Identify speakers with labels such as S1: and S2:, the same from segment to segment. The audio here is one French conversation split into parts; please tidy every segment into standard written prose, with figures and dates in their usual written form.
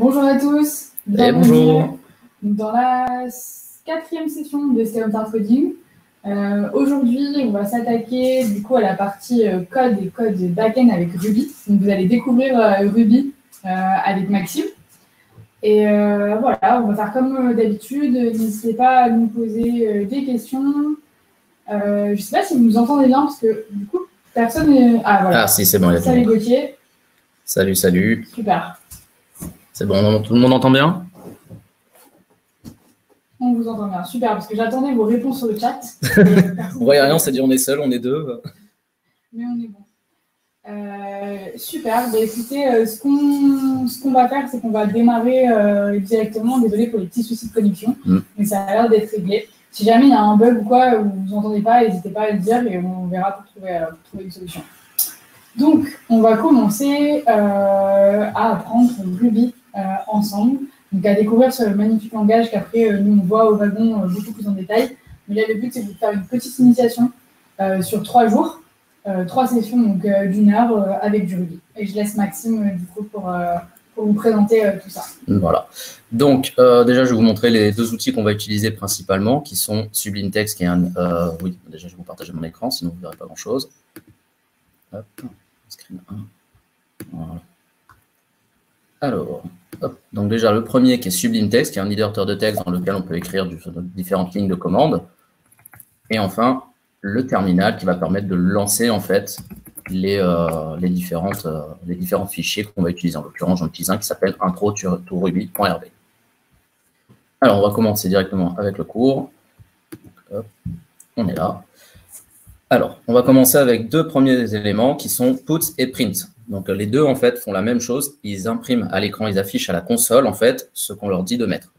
S1: Bonjour à tous,
S2: bonjour.
S1: Dans la quatrième session de State Coding. Aujourd'hui, on va s'attaquer du coup à la partie code et code backend avec Ruby. Donc, vous allez découvrir Ruby avec Maxime. Et voilà, on va faire comme d'habitude. N'hésitez pas à nous poser des questions. Je ne sais pas si vous nous entendez bien parce que du coup, personne n'est... Ah voilà.
S2: Ah si, c'est bon.
S1: Salut Gauthier.
S2: Salut, salut.
S1: Super.
S2: C'est bon, tout le monde entend bien?
S1: On vous entend bien, super, parce que j'attendais vos réponses sur le chat.
S2: On voit rien, c'est dit on est seul, on est deux.
S1: Mais on est bon. Super, bah, écoutez, ce qu'on va faire, c'est qu'on va démarrer directement. Désolé pour les petits soucis de connexion, mais ça a l'air d'être réglé. Si jamais il y a un bug ou quoi, ou vous n'entendez pas, n'hésitez pas à le dire et on verra pour trouver une solution. Donc, on va commencer à apprendre Ruby ensemble. Donc, à découvrir ce magnifique langage qu'après, nous, on voit au wagon beaucoup plus en détail. Mais là, le but, c'est de faire une petite initiation sur 3 jours, 3 sessions donc d'1 heure avec du Ruby. Et je laisse Maxime, du coup, pour vous présenter tout ça.
S2: Voilà. Donc, déjà, je vais vous montrer les deux outils qu'on va utiliser principalement, qui sont Sublime Text, qui est un... oui, déjà, je vais vous partager mon écran, sinon vous ne verrez pas grand-chose. Hop, screen 1. Voilà. Alors... Hop. Donc déjà, le premier qui est Sublime Text, qui est un éditeur de texte dans lequel on peut écrire différentes lignes de commande. Et enfin, le terminal qui va permettre de lancer en fait les différents fichiers qu'on va utiliser. En l'occurrence, j'en utilise un qui s'appelle intro.ruby.rb. Alors, on va commencer directement avec le cours. Hop, on est là. Alors, on va commencer avec deux premiers éléments qui sont put et print. Donc, les deux, en fait, font la même chose. Ils impriment à l'écran, ils affichent à la console, en fait, ce qu'on leur dit de mettre.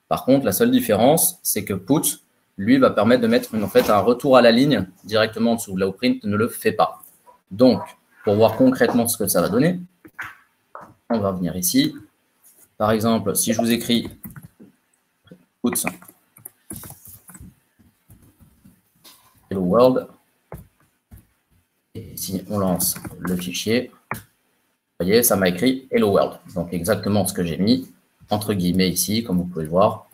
S2: Par contre, la seule différence, c'est que put, lui, va permettre de mettre, en fait, un retour à la ligne directement en dessous, là où print ne le fait pas. Donc, pour voir concrètement ce que ça va donner, on va venir ici. Par exemple, si je vous écris put hello world, et si on lance le fichier, vous voyez, ça m'a écrit Hello World. Donc, exactement ce que j'ai mis, entre guillemets ici, comme vous pouvez voir.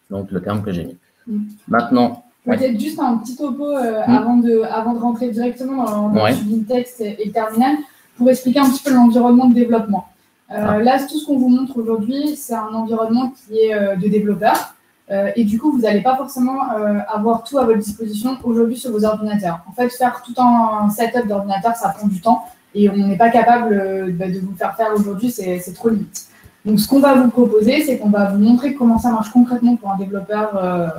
S2: Donc, le terme que j'ai mis. Maintenant...
S1: Peut-être juste un petit topo avant de rentrer directement dans le Sublime Text et le terminal, pour expliquer un petit peu l'environnement de développement. Là, tout ce qu'on vous montre aujourd'hui, c'est un environnement qui est de développeurs. Et du coup, vous n'allez pas forcément avoir tout à votre disposition aujourd'hui sur vos ordinateurs. En fait, faire tout un setup d'ordinateur, ça prend du temps. Et on n'est pas capable de vous faire aujourd'hui, c'est trop limite. Donc, ce qu'on va vous proposer, c'est qu'on va vous montrer comment ça marche concrètement pour un développeur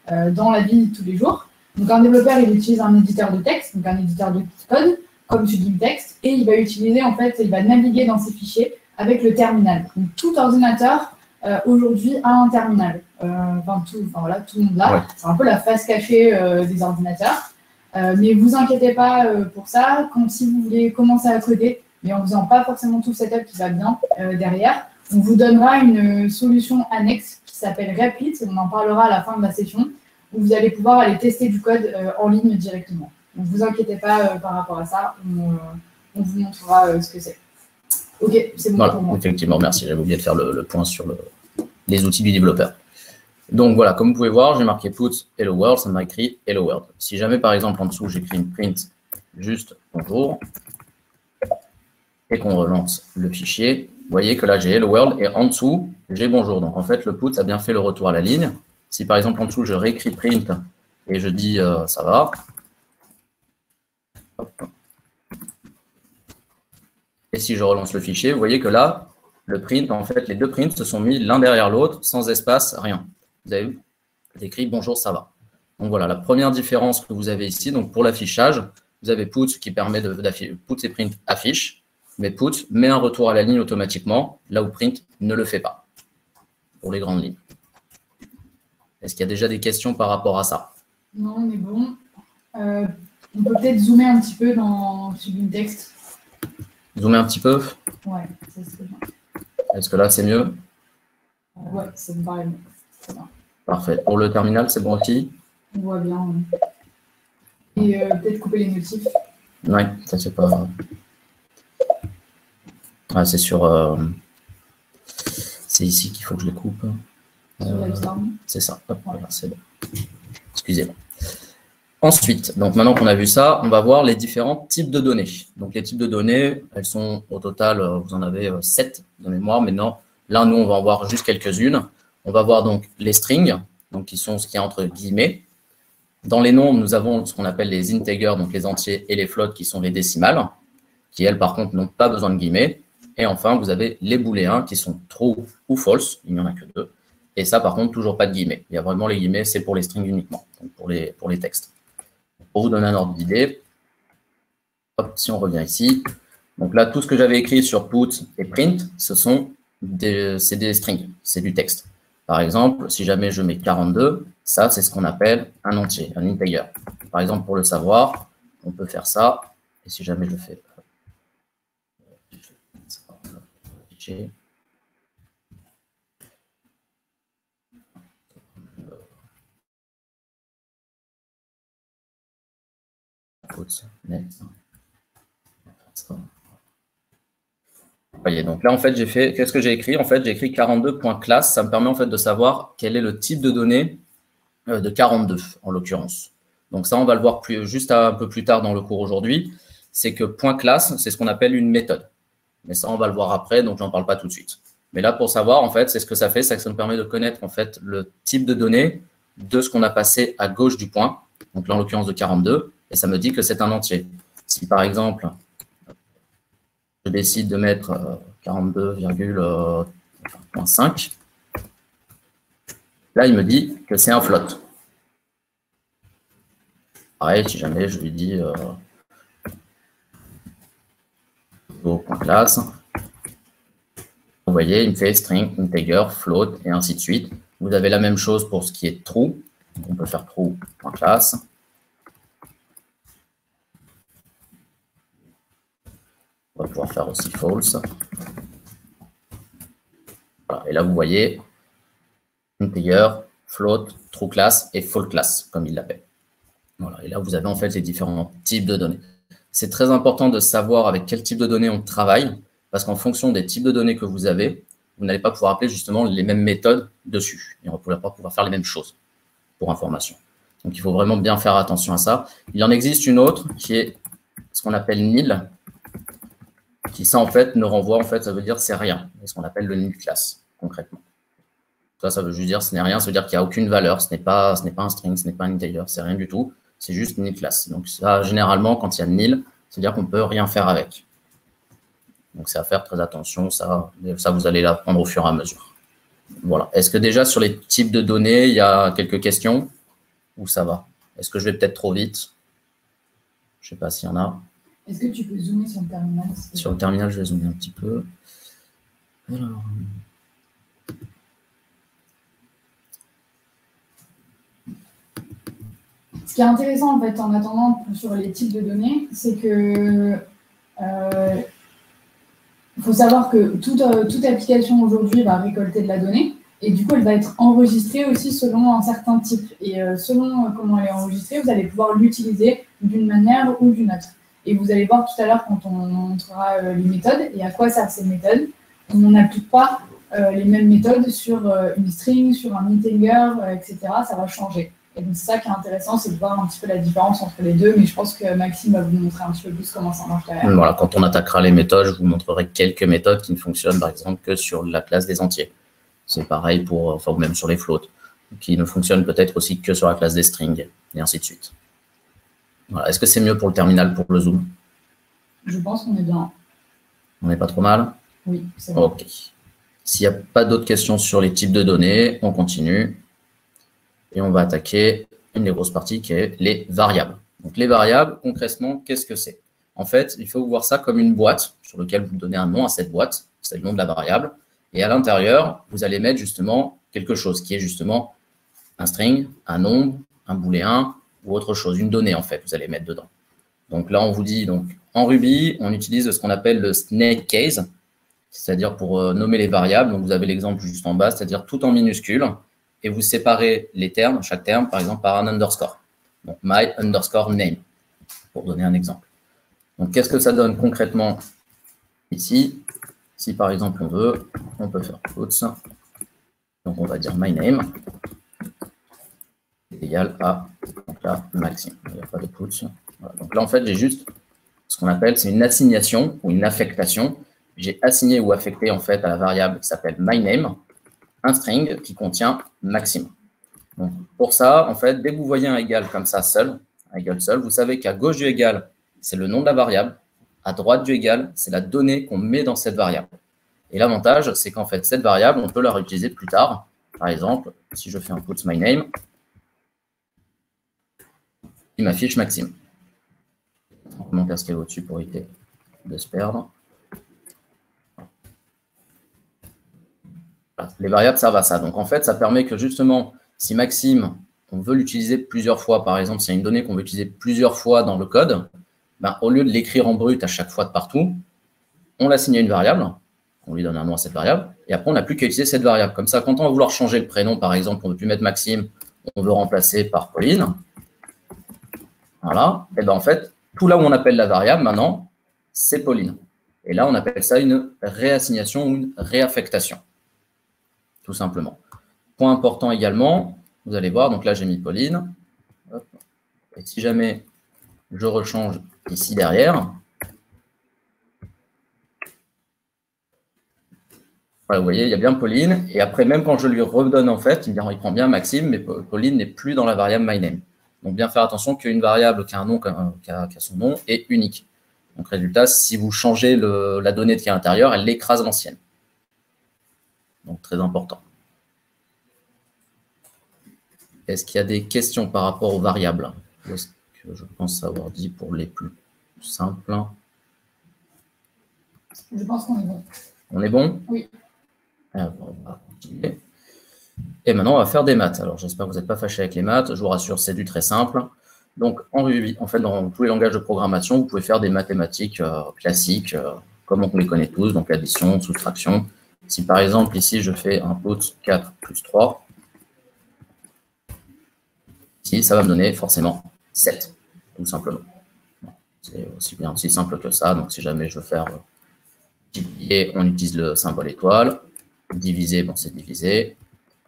S1: dans la vie de tous les jours. Donc, un développeur, il utilise un éditeur de texte, donc un éditeur de code, comme Sublime Text, et il va utiliser, en fait, il va naviguer dans ses fichiers avec le terminal. Donc, tout ordinateur, aujourd'hui, a un terminal. Voilà, tout le monde l'a. Ouais. C'est un peu la face cachée des ordinateurs. Mais vous inquiétez pas pour ça. Si vous voulez commencer à coder, mais en faisant pas forcément tout le setup qui va bien derrière, on vous donnera une solution annexe qui s'appelle Replit, et on en parlera à la fin de la session, où vous allez pouvoir aller tester du code en ligne directement. Donc, vous inquiétez pas par rapport à ça. On vous montrera ce que c'est. Ok, c'est bon
S2: voilà,
S1: pour moi.
S2: Effectivement, merci. J'avais oublié de faire le point sur les outils du développeur. Donc voilà, comme vous pouvez voir, j'ai marqué put hello world, ça m'a écrit hello world. Si jamais par exemple en dessous j'écris une print juste bonjour et qu'on relance le fichier, vous voyez que là j'ai hello world et en dessous j'ai bonjour. Donc en fait le put a bien fait le retour à la ligne. Si par exemple en dessous je réécris print et je dis ça va, hop. Et si je relance le fichier, vous voyez que là le print, en fait les deux prints se sont mis l'un derrière l'autre sans espace, rien. Vous avez vu, c'est écrit bonjour, ça va. Donc voilà, la première différence que vous avez ici, donc pour l'affichage, vous avez put qui permet d'afficher, put et print affiche, mais put met un retour à la ligne automatiquement, là où print ne le fait pas, pour les grandes lignes. Est-ce qu'il y a déjà des questions par rapport à ça?
S1: Non, on est bon. On peut peut-être zoomer un petit peu dans Sublime Text.
S2: Zoomer un petit peu?
S1: Ouais, ça serait bien.
S2: Est-ce que là c'est mieux?
S1: Ouais, ça me paraît mieux.
S2: Parfait. Pour le terminal, c'est bon aussi?
S1: On voit bien. Et peut-être couper les notifs.
S2: Oui, ça c'est pas... Ah, c'est sur... c'est ici qu'il faut que je le coupe. C'est ça. Hop, voilà, c'est bon. Excusez-moi. Ensuite, donc maintenant qu'on a vu ça, on va voir les différents types de données. Donc les types de données, elles sont au total, vous en avez 7 de mémoire. Maintenant, là, nous, on va en voir juste quelques-unes. On va voir donc les strings, donc qui sont ce qu'il y a entre guillemets. Dans les nombres, nous avons ce qu'on appelle les integers, donc les entiers, et les floats, qui sont les décimales, qui, elles, par contre, n'ont pas besoin de guillemets. Et enfin, vous avez les booléens, qui sont true ou false. Il n'y en a que 2. Et ça, par contre, toujours pas de guillemets. Il y a vraiment les guillemets, c'est pour les strings uniquement, donc pour les textes. Pour vous donner un ordre d'idée, si on revient ici, donc là, tout ce que j'avais écrit sur put et print, c'est des strings, c'est du texte. Par exemple, si jamais je mets 42, ça, c'est ce qu'on appelle un entier, un integer. Par exemple, pour le savoir, on peut faire ça. Et si jamais je fais... Voyez, donc là, en fait, qu'est-ce que j'ai écrit? En fait, j'ai écrit 42.class. Ça me permet en fait de savoir quel est le type de données de 42, en l'occurrence. Donc ça, on va le voir juste un peu plus tard dans le cours aujourd'hui. C'est que .class, c'est ce qu'on appelle une méthode. Mais ça, on va le voir après, donc j'en parle pas tout de suite. Mais là, pour savoir, en fait, c'est ce que ça fait, c'est que ça me permet de connaître en fait le type de données de ce qu'on a passé à gauche du point. Donc là, en l'occurrence de 42, et ça me dit que c'est un entier. Si par exemple, je décide de mettre 42,5, là, il me dit que c'est un float. Pareil, si jamais je lui dis .class, vous voyez, il me fait string, integer, float, et ainsi de suite. Vous avez la même chose pour ce qui est true. Donc, on peut faire true.class. On va pouvoir faire aussi false. Voilà. Et là, vous voyez, integer, float, true class et false class, comme il l'appelle. Voilà. Et là, vous avez en fait les différents types de données. C'est très important de savoir avec quel type de données on travaille, parce qu'en fonction des types de données que vous avez, vous n'allez pas pouvoir appeler justement les mêmes méthodes dessus. Et on ne va pas pouvoir faire les mêmes choses pour information. Donc, il faut vraiment bien faire attention à ça. Il en existe une autre qui est ce qu'on appelle nil, qui ça en fait ne renvoie, en fait, ça veut dire c'est rien. C'est ce qu'on appelle le nil class, concrètement. Ça veut juste dire ce n'est rien, ça veut dire qu'il n'y a aucune valeur, ce n'est pas un string, ce n'est pas un integer, c'est rien du tout, c'est juste nil class. Donc ça, généralement, quand il y a nil, c'est-à-dire qu'on ne peut rien faire avec. Donc c'est à faire très attention, ça vous allez l'apprendre au fur et à mesure. Voilà. Est-ce que déjà sur les types de données, il y a quelques questions ou ça va? Est-ce que je vais peut-être trop vite? Je ne sais pas s'il y en a.
S1: Est-ce que tu peux zoomer sur le terminal?
S2: Sur le terminal, je vais zoomer un petit peu. Alors...
S1: Ce qui est intéressant, en fait, en attendant sur les types de données, c'est que il faut savoir que toute application aujourd'hui va récolter de la donnée et du coup, elle va être enregistrée aussi selon un certain type. Et selon comment elle est enregistrée, vous allez pouvoir l'utiliser d'une manière ou d'une autre. Et vous allez voir tout à l'heure quand on montrera les méthodes et à quoi servent ces méthodes. On n'applique pas les mêmes méthodes sur une string, sur un integer, etc. Ça va changer. Et donc, c'est ça qui est intéressant, c'est de voir un petit peu la différence entre les deux. Mais je pense que Maxime va vous montrer un petit peu plus comment ça marche derrière.
S2: Voilà, quand on attaquera les méthodes, je vous montrerai quelques méthodes qui ne fonctionnent, par exemple, que sur la classe des entiers. C'est pareil pour, enfin, même sur les floats, qui ne fonctionnent peut-être aussi que sur la classe des strings, et ainsi de suite. Voilà. Est-ce que c'est mieux pour le terminal, pour le zoom?
S1: Je pense qu'on est bien.
S2: On n'est pas trop mal?
S1: Oui, c'est bon.
S2: OK. S'il n'y a pas d'autres questions sur les types de données, on continue. Et on va attaquer une des grosses parties qui est les variables. Donc, les variables, concrètement, qu'est-ce que c'est? En fait, il faut voir ça comme une boîte sur laquelle vous donnez un nom à cette boîte. C'est le nom de la variable. Et à l'intérieur, vous allez mettre justement quelque chose qui est justement un string, un nombre, un booléen ou autre chose, une donnée en fait, vous allez mettre dedans. Donc là, on vous dit, donc en Ruby, on utilise ce qu'on appelle le snake case, c'est-à-dire pour nommer les variables. Donc vous avez l'exemple juste en bas, c'est-à-dire tout en minuscule. Et vous séparez les termes, chaque terme, par exemple, par un underscore. Donc, my underscore name, pour donner un exemple. Donc, qu'est-ce que ça donne concrètement ici? Si, par exemple, on veut, on peut faire puts Donc, on va dire my_name est égal à donc là, Maxime. Il n'y a pas de puts. Voilà. Donc là, en fait, j'ai juste ce qu'on appelle, c'est une assignation ou une affectation. J'ai assigné ou affecté en fait à la variable qui s'appelle my_name un string qui contient Maxime. Donc, pour ça, en fait, dès que vous voyez un égal comme ça seul, un égal seul, vous savez qu'à gauche du égal, c'est le nom de la variable. À droite du égal, c'est la donnée qu'on met dans cette variable. Et l'avantage, c'est qu'en fait, cette variable, on peut la réutiliser plus tard. Par exemple, si je fais un puts my_name, il m'affiche Maxime. On va monter à ce qu'il y a au-dessus pour éviter de se perdre. Voilà. Les variables servent à ça. Donc, en fait, ça permet que justement, si Maxime, on veut l'utiliser plusieurs fois, par exemple, s'il y a une donnée qu'on veut utiliser plusieurs fois dans le code, ben, au lieu de l'écrire en brut à chaque fois de partout, on l'assigne à une variable, on lui donne un nom à cette variable, et après, on n'a plus qu'à utiliser cette variable. Comme ça, quand on va vouloir changer le prénom, par exemple, on ne veut plus mettre Maxime, on veut remplacer par Pauline, voilà, et bien en fait, tout là où on appelle la variable, maintenant, c'est Pauline. Et là, on appelle ça une réassignation ou une réaffectation, tout simplement. Point important également, vous allez voir, donc là, j'ai mis Pauline. Hop. Et si jamais je rechange ici derrière, voilà, vous voyez, il y a bien Pauline. Et après, même quand je lui redonne, en fait, il prend bien Maxime, mais Pauline n'est plus dans la variable my_name. Donc, bien faire attention qu'une variable qui a un nom, qui a son nom, est unique. Donc, résultat, si vous changez la donnée qui est à l'intérieur, elle écrase l'ancienne. Donc, très important. Est-ce qu'il y a des questions par rapport aux variables? Est-ce que je pense avoir dit pour les plus simples?
S1: Je pense qu'on est bon.
S2: On est bon?
S1: Oui.
S2: Alors, on va continuer. Et maintenant, on va faire des maths. Alors, j'espère que vous n'êtes pas fâchés avec les maths. Je vous rassure, c'est du très simple. Donc, en fait, dans tous les langages de programmation, vous pouvez faire des mathématiques classiques, comme on les connaît tous, donc addition, soustraction. Si par exemple, ici, je fais un put 4 plus 3, ici, ça va me donner forcément 7, tout simplement. C'est aussi bien aussi simple que ça. Donc, si jamais je veux faire multiplier, on utilise le symbole étoile. Diviser, bon, c'est diviser.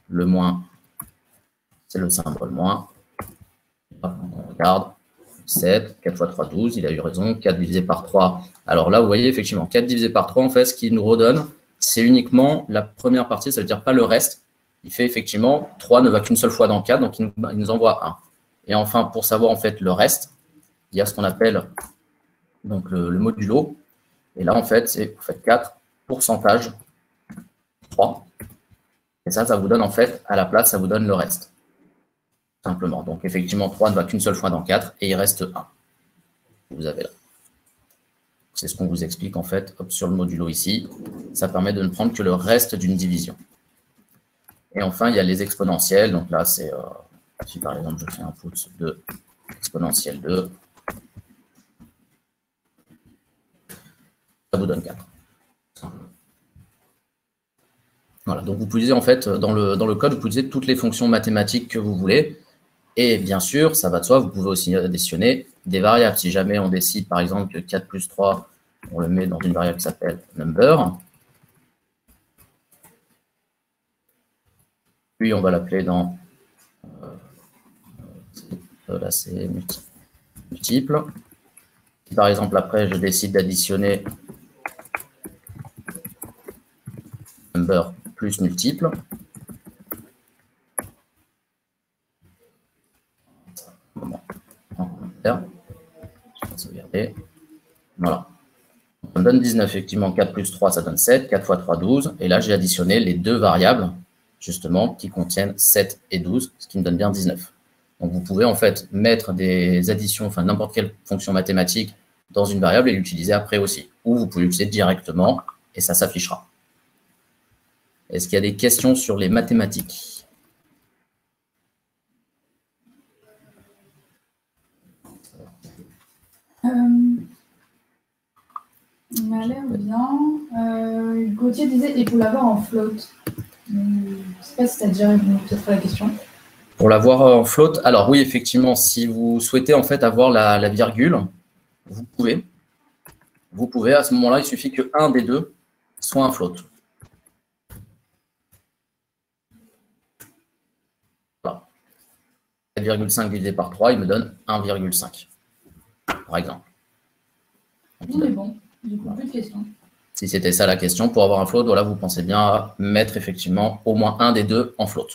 S2: Le moins, c'est le symbole moins. On regarde, 7, 4 fois 3, 12, il a eu raison, 4 divisé par 3. Alors là, vous voyez, effectivement, 4 divisé par 3, en fait, ce qu'il nous redonne, c'est uniquement la première partie, ça veut dire pas le reste. Il fait effectivement, 3 ne va qu'une seule fois dans 4, donc il nous envoie 1. Et enfin, pour savoir en fait le reste, il y a ce qu'on appelle donc, le modulo. Et là, en fait, c'est vous faites 4 pourcentage 3. Et ça vous donne en fait, à la place, ça vous donne le reste. Simplement. Donc, effectivement, 3 ne va qu'une seule fois dans 4 et il reste 1. Vous avez là. C'est ce qu'on vous explique en fait hop, sur le modulo ici. Ça permet de ne prendre que le reste d'une division. Et enfin, il y a les exponentielles. Donc là, c'est si par exemple je fais un put de exponentielle 2, ça vous donne 4. Voilà, donc vous pouvez en fait, dans le code, vous pouvez utiliser toutes les fonctions mathématiques que vous voulez. Et bien sûr, ça va de soi, vous pouvez aussi additionner des variables. Si jamais on décide, par exemple, que 4 plus 3, on le met dans une variable qui s'appelle number. Puis, on va l'appeler dans... là, c'est multiple. Si, par exemple, après, je décide d'additionner number plus multiple. Je vais sauvegarder. Voilà. Ça me donne 19, effectivement. 4 plus 3, ça donne 7. 4 fois 3, 12. Et là, j'ai additionné les deux variables, justement, qui contiennent 7 et 12, ce qui me donne bien 19. Donc, vous pouvez, en fait, mettre des additions, enfin, n'importe quelle fonction mathématique dans une variable et l'utiliser après aussi. Ou vous pouvez l'utiliser directement et ça s'affichera. Est-ce qu'il y a des questions sur les mathématiques ?
S1: On a l'air bien. Gauthier disait, et pour l'avoir en float. Je ne sais pas si tu as déjà répondu peut-être à la question.
S2: Pour l'avoir en float, alors oui, effectivement, si vous souhaitez en fait avoir la virgule, vous pouvez. Vous pouvez, à ce moment-là, il suffit qu'un des deux soit un float. 4,5 divisé par 3, il me donne 1,5, par exemple.
S1: On est bon, du coup, plus de questions.
S2: Si c'était ça la question, pour avoir un float, voilà, vous pensez bien à mettre effectivement au moins un des deux en float.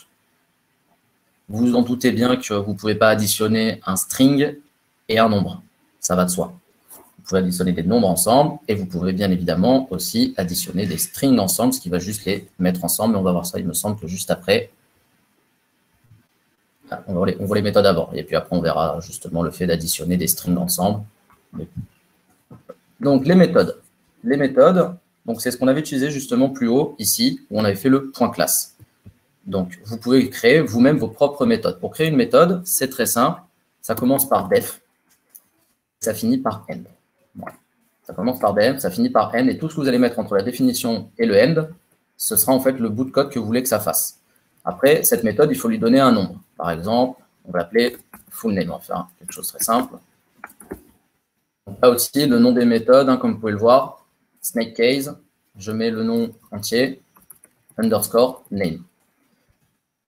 S2: Vous vous en doutez bien que vous ne pouvez pas additionner un string et un nombre. Ça va de soi. Vous pouvez additionner des nombres ensemble et vous pouvez bien évidemment aussi additionner des strings ensemble, ce qui va juste les mettre ensemble. Mais on va voir ça, il me semble que juste après. On voit les méthodes avant. Et puis après, on verra justement le fait d'additionner des strings ensemble. Donc, les méthodes. Les méthodes, c'est ce qu'on avait utilisé justement plus haut, ici, où on avait fait le point classe. Donc, vous pouvez créer vous-même vos propres méthodes. Pour créer une méthode, c'est très simple. Ça commence par def. Ça finit par end. Voilà. Ça commence par def, ça finit par end. Et tout ce que vous allez mettre entre la définition et le end, ce sera en fait le bout de code que vous voulez que ça fasse. Après, cette méthode, il faut lui donner un nombre. Par exemple, on va l'appeler full name. On va faire quelque chose de très simple. Donc, là aussi, le nom des méthodes, comme vous pouvez le voir, snake case, je mets le nom entier, underscore name.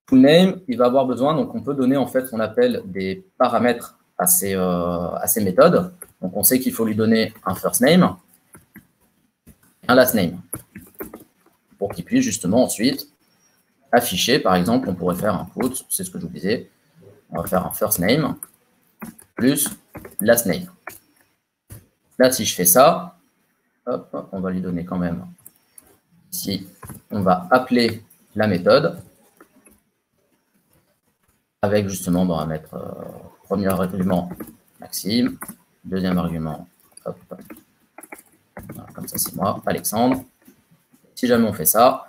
S2: Full name, il va avoir besoin, donc on peut donner en fait ce qu'on appelle des paramètres à ces méthodes. Donc on sait qu'il faut lui donner un first name, un last name, pour qu'il puisse justement ensuite afficher, par exemple, on pourrait faire un put, c'est ce que je vous disais, on va faire un first name plus last name. Là, si je fais ça, hop, on va lui donner quand même, ici, on va appeler la méthode, avec justement, on va mettre premier argument Maxime, deuxième argument, hop, voilà, comme ça c'est moi, Alexandre. Si jamais on fait ça,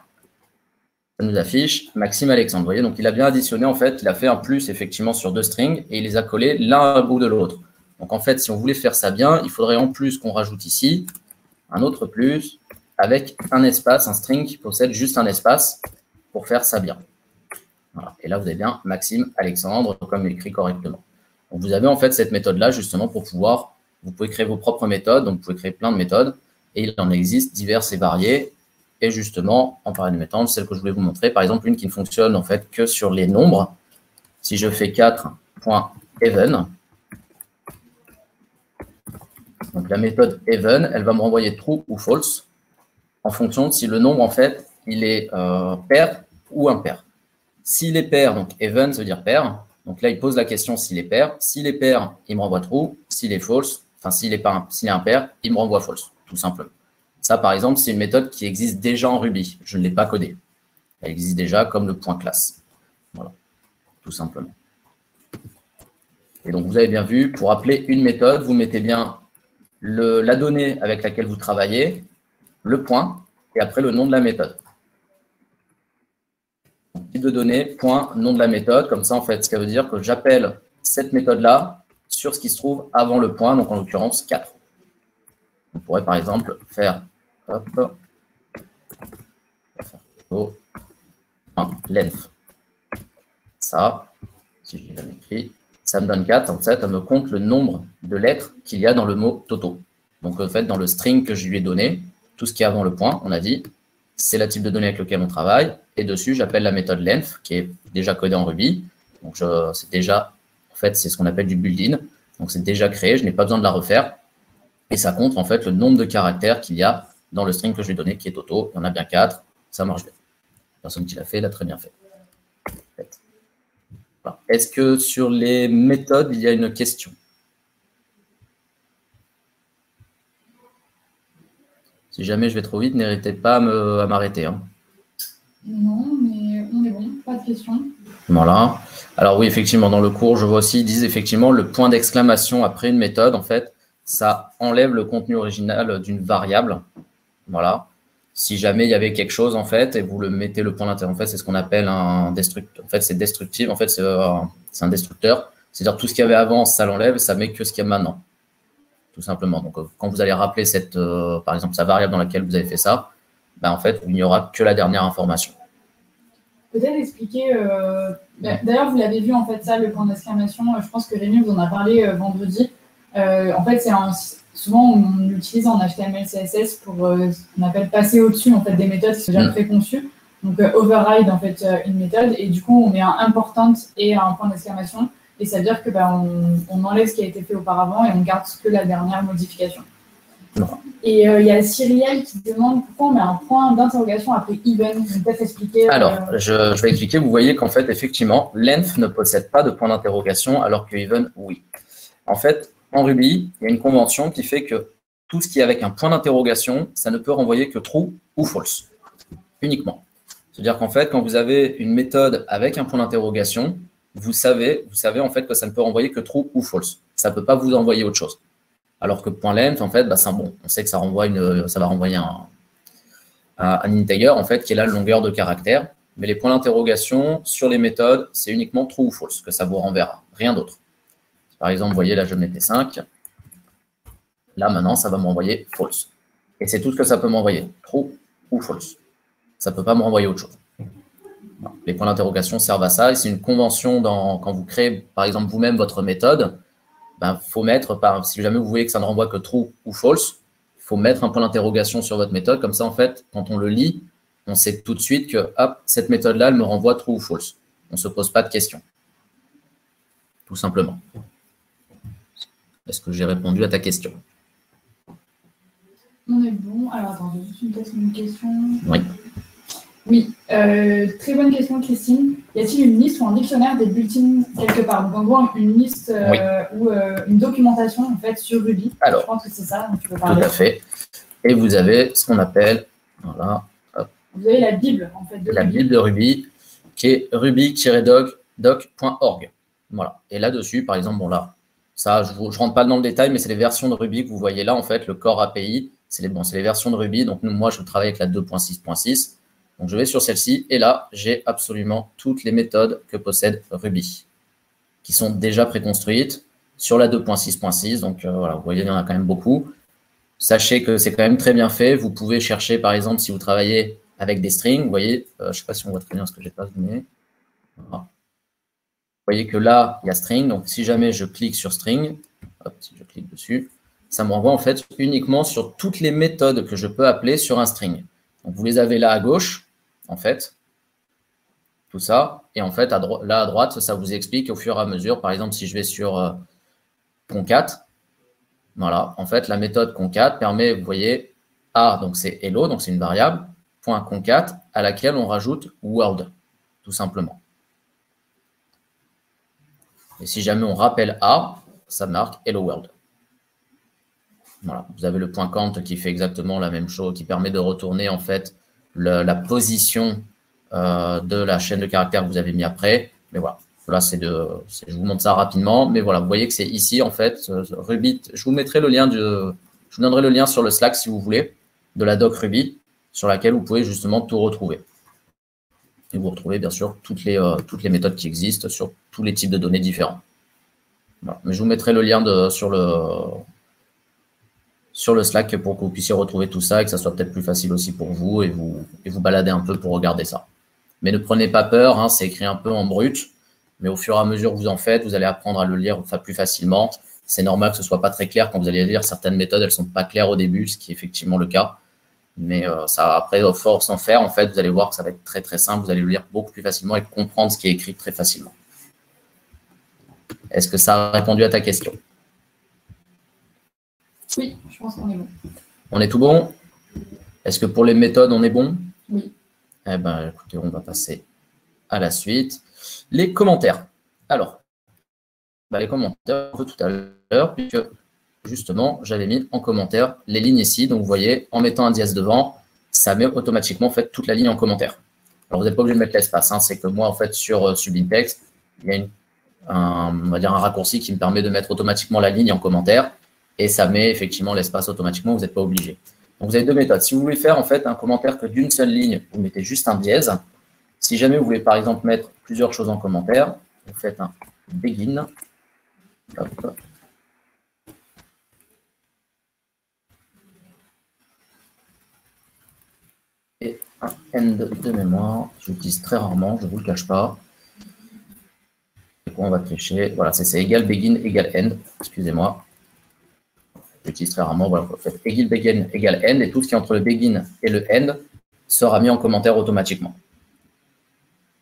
S2: ça nous affiche Maxime Alexandre. Vous voyez, donc il a bien additionné, en fait, il a fait un plus effectivement sur deux strings et il les a collés l'un au bout de l'autre. Donc en fait, si on voulait faire ça bien, il faudrait en plus qu'on rajoute ici un autre plus avec un espace, un string qui possède juste un espace pour faire ça bien. Voilà. Et là, vous avez bien Maxime Alexandre, comme écrit correctement. Donc vous avez en fait cette méthode-là justement pour pouvoir, vous pouvez créer vos propres méthodes, donc vous pouvez créer plein de méthodes et il en existe diverses et variées. Et justement, en parlant de méthodes, celle que je voulais vous montrer, par exemple, une qui ne fonctionne en fait que sur les nombres. Si je fais 4.even, donc la méthode even, elle va me renvoyer true ou false en fonction de si le nombre en fait il est pair ou impair. S'il est pair, donc even, ça veut dire pair. Donc là, il pose la question s'il est pair. S'il est pair, il me renvoie true. S'il est false, enfin s'il est impair, il me renvoie false, tout simplement. Ça, par exemple, c'est une méthode qui existe déjà en Ruby. Je ne l'ai pas codée. Elle existe déjà comme le point classe. Voilà, tout simplement. Et donc, vous avez bien vu, pour appeler une méthode, vous mettez bien la donnée avec laquelle vous travaillez, le point, et après le nom de la méthode. Type de données, point, nom de la méthode. Comme ça, en fait, ça veut dire que j'appelle cette méthode-là sur ce qui se trouve avant le point, donc en l'occurrence 4. On pourrait par exemple faire length. Ça, si je l'ai bien écrit, ça me donne 4. Donc ça me compte le nombre de lettres qu'il y a dans le mot Toto. Donc en fait, dans le string que je lui ai donné, tout ce qui est avant le point, on a dit, c'est le type de données avec lequel on travaille. Et dessus, j'appelle la méthode length, qui est déjà codée en Ruby. Donc c'est déjà, en fait, c'est ce qu'on appelle du build-in. Donc c'est déjà créé, je n'ai pas besoin de la refaire. Et ça compte en fait le nombre de caractères qu'il y a dans le string que je lui ai donné, qui est Toto. Il y en a bien 4, ça marche bien. La personne qui l'a fait, l'a très bien fait. Voilà. Est-ce que sur les méthodes, il y a une question? Si jamais je vais trop vite, n'hésitez pas à m'arrêter. Hein.
S1: Non, mais on est bon, pas de question.
S2: Voilà. Alors oui, effectivement, dans le cours, je vois aussi, ils disent effectivement le point d'exclamation après une méthode, en fait, ça enlève le contenu original d'une variable. Voilà. Si jamais il y avait quelque chose, en fait, et vous le mettez le point d'intérêt, en fait, c'est ce qu'on appelle un destructeur. En fait, c'est destructif. En fait, c'est un destructeur. C'est-à-dire tout ce qu'il y avait avant, ça l'enlève, ça met que ce qu'il y a maintenant. Tout simplement. Donc, quand vous allez rappeler cette, par exemple, sa variable dans laquelle vous avez fait ça, ben, en fait, il n'y aura que la dernière information.
S1: Peut-être expliquer, d'ailleurs, vous l'avez vu, en fait, ça, le point d'exclamation, je pense que Rémi vous en a parlé vendredi. En fait, souvent, on l'utilise en HTML, CSS pour ce qu'on appelle passer au-dessus, en fait, des méthodes qui sont déjà préconçues. Donc, override, en fait, une méthode. Et du coup, on met un important et un point d'exclamation. Et ça veut dire que on enlève ce qui a été fait auparavant et on garde que la dernière modification. Et il y a Cyrielle qui demande pourquoi on met un point d'interrogation après even. Je vais peut-être expliquer.
S2: Alors, je vais expliquer. Vous voyez qu'en fait, effectivement, length ne possède pas de point d'interrogation alors que even, oui. En fait, en Ruby, il y a une convention qui fait que tout ce qui est avec un point d'interrogation, ça ne peut renvoyer que true ou false, uniquement. C'est-à-dire qu'en fait, quand vous avez une méthode avec un point d'interrogation, vous savez en fait que ça ne peut renvoyer que true ou false. Ça ne peut pas vous envoyer autre chose. Alors que .length, en fait, on sait que ça va renvoyer un integer, en fait, qui est la longueur de caractère. Mais les points d'interrogation sur les méthodes, c'est uniquement true ou false que ça vous renverra, rien d'autre. Par exemple, vous voyez, là, je mettais 5. Là, maintenant, ça va me renvoyer false. Et c'est tout ce que ça peut m'envoyer, true ou false. Ça ne peut pas me renvoyer autre chose. Les points d'interrogation servent à ça. Et c'est une convention quand vous créez, par exemple, vous-même votre méthode. Faut mettre, si jamais vous voyez que ça ne renvoie que true ou false, il faut mettre un point d'interrogation sur votre méthode. Comme ça, en fait, quand on le lit, on sait tout de suite que hop, cette méthode-là, elle me renvoie true ou false. On ne se pose pas de questions. Tout simplement. Est-ce que j'ai répondu à ta question?
S1: On est bon. Alors, attends, j'ai juste une question.
S2: Oui.
S1: Oui, très bonne question, Christine. Y a-t-il une liste ou un dictionnaire des bulletins quelque part? Donc, en gros, une liste ou une documentation en fait sur Ruby.
S2: Alors,
S1: je pense que c'est ça dont tu peux parler.
S2: Tout à fait. Et vous avez ce qu'on appelle, voilà, hop,
S1: vous avez la Bible en fait de
S2: la
S1: Ruby.
S2: Bible de Ruby, qui est ruby-doc.org. Voilà. Et là-dessus, par exemple, bon là, ça, je ne rentre pas dans le détail, mais c'est les versions de Ruby que vous voyez là, en fait, le core API, c'est les versions de Ruby. Donc, moi, je travaille avec la 2.6.6. Donc, je vais sur celle-ci et là, j'ai absolument toutes les méthodes que possède Ruby qui sont déjà préconstruites sur la 2.6.6. Donc, voilà, vous voyez, il y en a quand même beaucoup. Sachez que c'est quand même très bien fait. Vous pouvez chercher, par exemple, si vous travaillez avec des strings. Vous voyez, je ne sais pas si on voit très bien ce que je n'ai pas donné. Voilà. Vous voyez que là, il y a string. Donc, si jamais je clique sur string, hop, si je clique dessus, ça me renvoie en fait uniquement sur toutes les méthodes que je peux appeler sur un string. Donc, vous les avez là à gauche, en fait, tout ça. Et en fait, là à droite, ça vous explique au fur et à mesure. Par exemple, si je vais sur concat, voilà, en fait, la méthode concat permet, vous voyez, donc c'est hello, donc c'est une variable, .concat, à laquelle on rajoute word, tout simplement. Et si jamais on rappelle A, ça marque hello world. Voilà, vous avez le .count qui fait exactement la même chose, qui permet de retourner en fait la position de la chaîne de caractères que vous avez mis après. Mais voilà, là je vous montre ça rapidement. Mais voilà, vous voyez que c'est ici en fait Ruby. Je vous mettrai le lien je vous donnerai le lien sur le Slack si vous voulez de la doc Ruby sur laquelle vous pouvez justement tout retrouver. Et vous retrouvez bien sûr toutes les méthodes qui existent sur tous les types de données différents. Voilà. Mais je vous mettrai le lien sur le Slack pour que vous puissiez retrouver tout ça et que ça soit peut-être plus facile aussi pour vous et vous balader un peu pour regarder ça. Mais ne prenez pas peur, hein, c'est écrit un peu en brut, mais au fur et à mesure que vous en faites, vous allez apprendre à le lire plus facilement. C'est normal que ce ne soit pas très clair quand vous allez lire certaines méthodes, elles ne sont pas claires au début, ce qui est effectivement le cas. Mais ça, après, à force d'en faire, en fait, vous allez voir que ça va être très très simple, vous allez le lire beaucoup plus facilement et comprendre ce qui est écrit très facilement. Est-ce que ça a répondu à ta question?
S1: Oui, je pense qu'on est bon.
S2: On est tout bon? Est-ce que pour les méthodes, on est bon?
S1: Oui.
S2: Eh bien, écoutez, on va passer à la suite. Les commentaires. Alors, les commentaires, un peu tout à l'heure, puisque justement, j'avais mis en commentaire les lignes ici. Donc, vous voyez, en mettant un dièse devant, ça met automatiquement en fait, toute la ligne en commentaire. Alors, vous n'êtes pas obligé de mettre l'espace. Hein, c'est que moi, en fait, sur Sublime Text, il y a on va dire un raccourci qui me permet de mettre automatiquement la ligne en commentaire. Et ça met effectivement l'espace automatiquement, vous n'êtes pas obligé. Donc, vous avez deux méthodes. Si vous voulez faire en fait un commentaire que d'une seule ligne, vous mettez juste un dièse. Si jamais vous voulez par exemple mettre plusieurs choses en commentaire, vous faites un begin. Hop. Et un end de mémoire. J'utilise très rarement, je ne vous le cache pas. Et on va tricher. Voilà, c'est égal begin égal end. Excusez-moi. J'utilise très rarement. Voilà, vous faites égal begin égal end et tout ce qui est entre le begin et le end sera mis en commentaire automatiquement.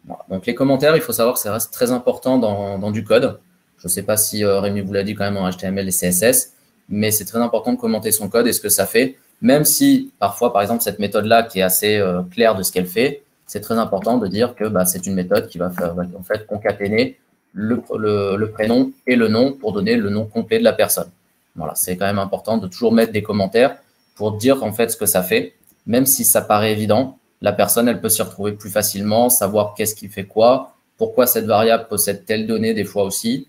S2: Voilà. Donc les commentaires, il faut savoir que ça reste très important dans du code. Je ne sais pas si Rémi vous l'a dit quand même en HTML et CSS, mais c'est très important de commenter son code et ce que ça fait. Même si parfois, par exemple, cette méthode-là qui est assez claire de ce qu'elle fait, c'est très important de dire que c'est une méthode qui va faire, en fait, concaténer le prénom et le nom pour donner le nom complet de la personne. Voilà, c'est quand même important de toujours mettre des commentaires pour dire en fait ce que ça fait. Même si ça paraît évident, la personne, elle peut s'y retrouver plus facilement, savoir qu'est-ce qui fait quoi, pourquoi cette variable possède telle donnée des fois aussi.